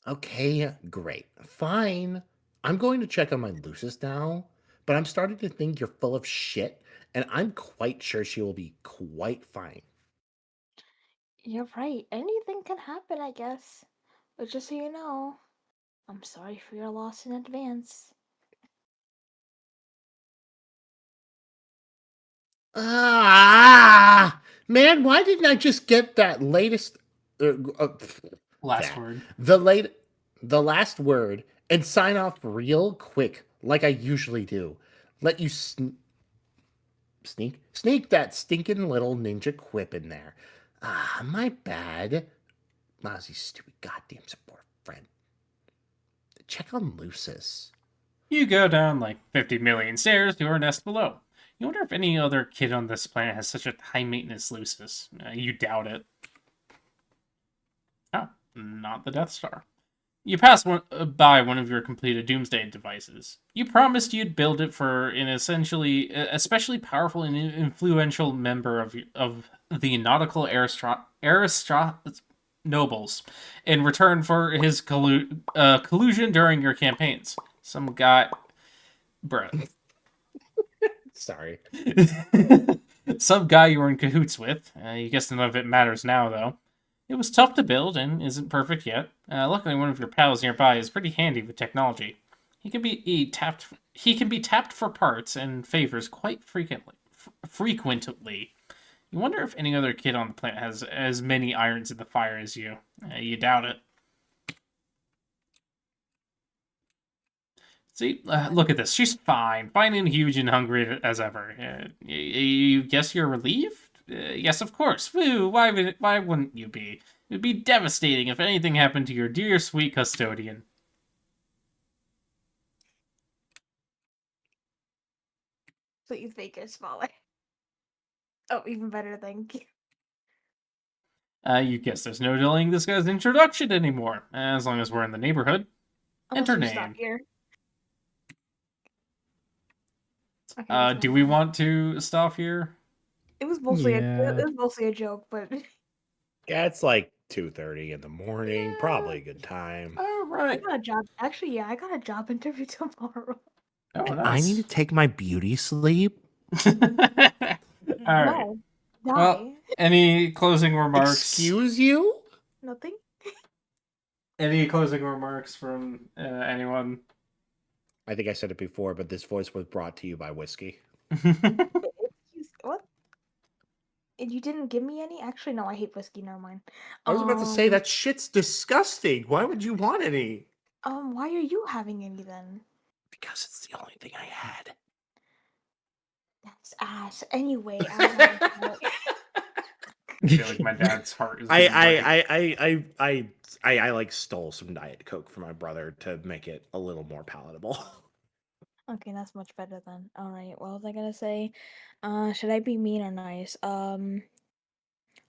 okay, great. Fine. I'm going to check on my Lucis now, but I'm starting to think you're full of shit, and I'm quite sure she will be quite fine. You're right. Anything can happen, I guess. But just so you know, I'm sorry for your loss in advance. Ah, man, why didn't I just get that latest Last that word. the last word and sign off real quick like I usually do? Let you sneak that stinking little ninja quip in there. Ah, my bad. Lousy, stupid, goddamn support friend. Check on Lucis. You go down like 50 million stairs to her nest below. You wonder if any other kid on this planet has such a high maintenance Lucis. You doubt it. Oh, not the Death Star. You pass by one of your completed Doomsday devices. You promised you'd build it for an especially powerful and influential member of the nautical nobles in return for his collusion during your campaigns. Some guy... Bruh. Sorry. Some guy you were in cahoots with. You guess none of it matters now, though. It was tough to build and isn't perfect yet. Luckily, one of your pals nearby is pretty handy with technology. He can be tapped for parts and favors quite frequently. You wonder if any other kid on the planet has as many irons in the fire as you. You doubt it. See, look at this. She's fine and huge and hungry as ever. You guess you're relieved? Yes, of course. Woo, why wouldn't you be? It would be devastating if anything happened to your dear, sweet custodian. So you think it's smaller. Oh, even better, thank you. You guess there's no delaying this guy's introduction anymore, as long as we're in the neighborhood. Unless Enter we stop name. here. Okay, let's Do go. we want to stop here? It was mostly Yeah. it was mostly a joke, but Yeah, it's like 2:30 in the morning. Yeah. Probably a good time. All I right. got a job. Actually, yeah, I got a job interview tomorrow. Oh, And I need to nice. take my beauty sleep. All right. No, die. Well, any closing remarks? Excuse you? Nothing. Any closing remarks from anyone? I think I said it before, but this voice was brought to you by whiskey. Excuse what? You didn't give me any? Actually, no, I hate whiskey. Never mind. I was about to say that shit's disgusting. Why would you want any? Why are you having any then? Because it's the only thing I had. That's ass. Anyway, I have I feel like my dad's heart is gonna break. I like stole some Diet Coke from my brother to make it a little more palatable. Okay, that's much better then. Alright, what was I gonna say? Should I be mean or nice?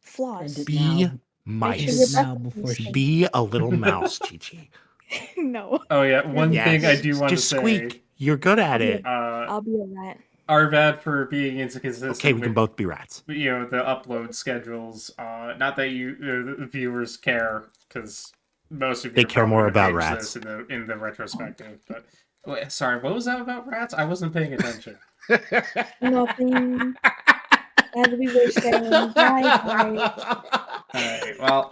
Floss. End it Be now. Make sure mice. your now breath before stinks. Be a little mouse, Chichi. No. Oh yeah, one thing I do want to just say. squeak. You're good at it. I'll be a rat. Are bad for being inconsistent. Okay, we can with, both be rats. the upload schedules. Not that the viewers care, because most of you They are care probably more gonna about binge rats. this in the retrospective. But wait, sorry, what was that about rats? I wasn't paying attention. Nothing. As we were saying, bye. Alright, well,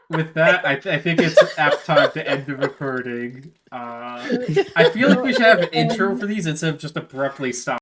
with that, I think it's apt time to end the recording. I feel like we should have an intro for these instead of just abruptly stop.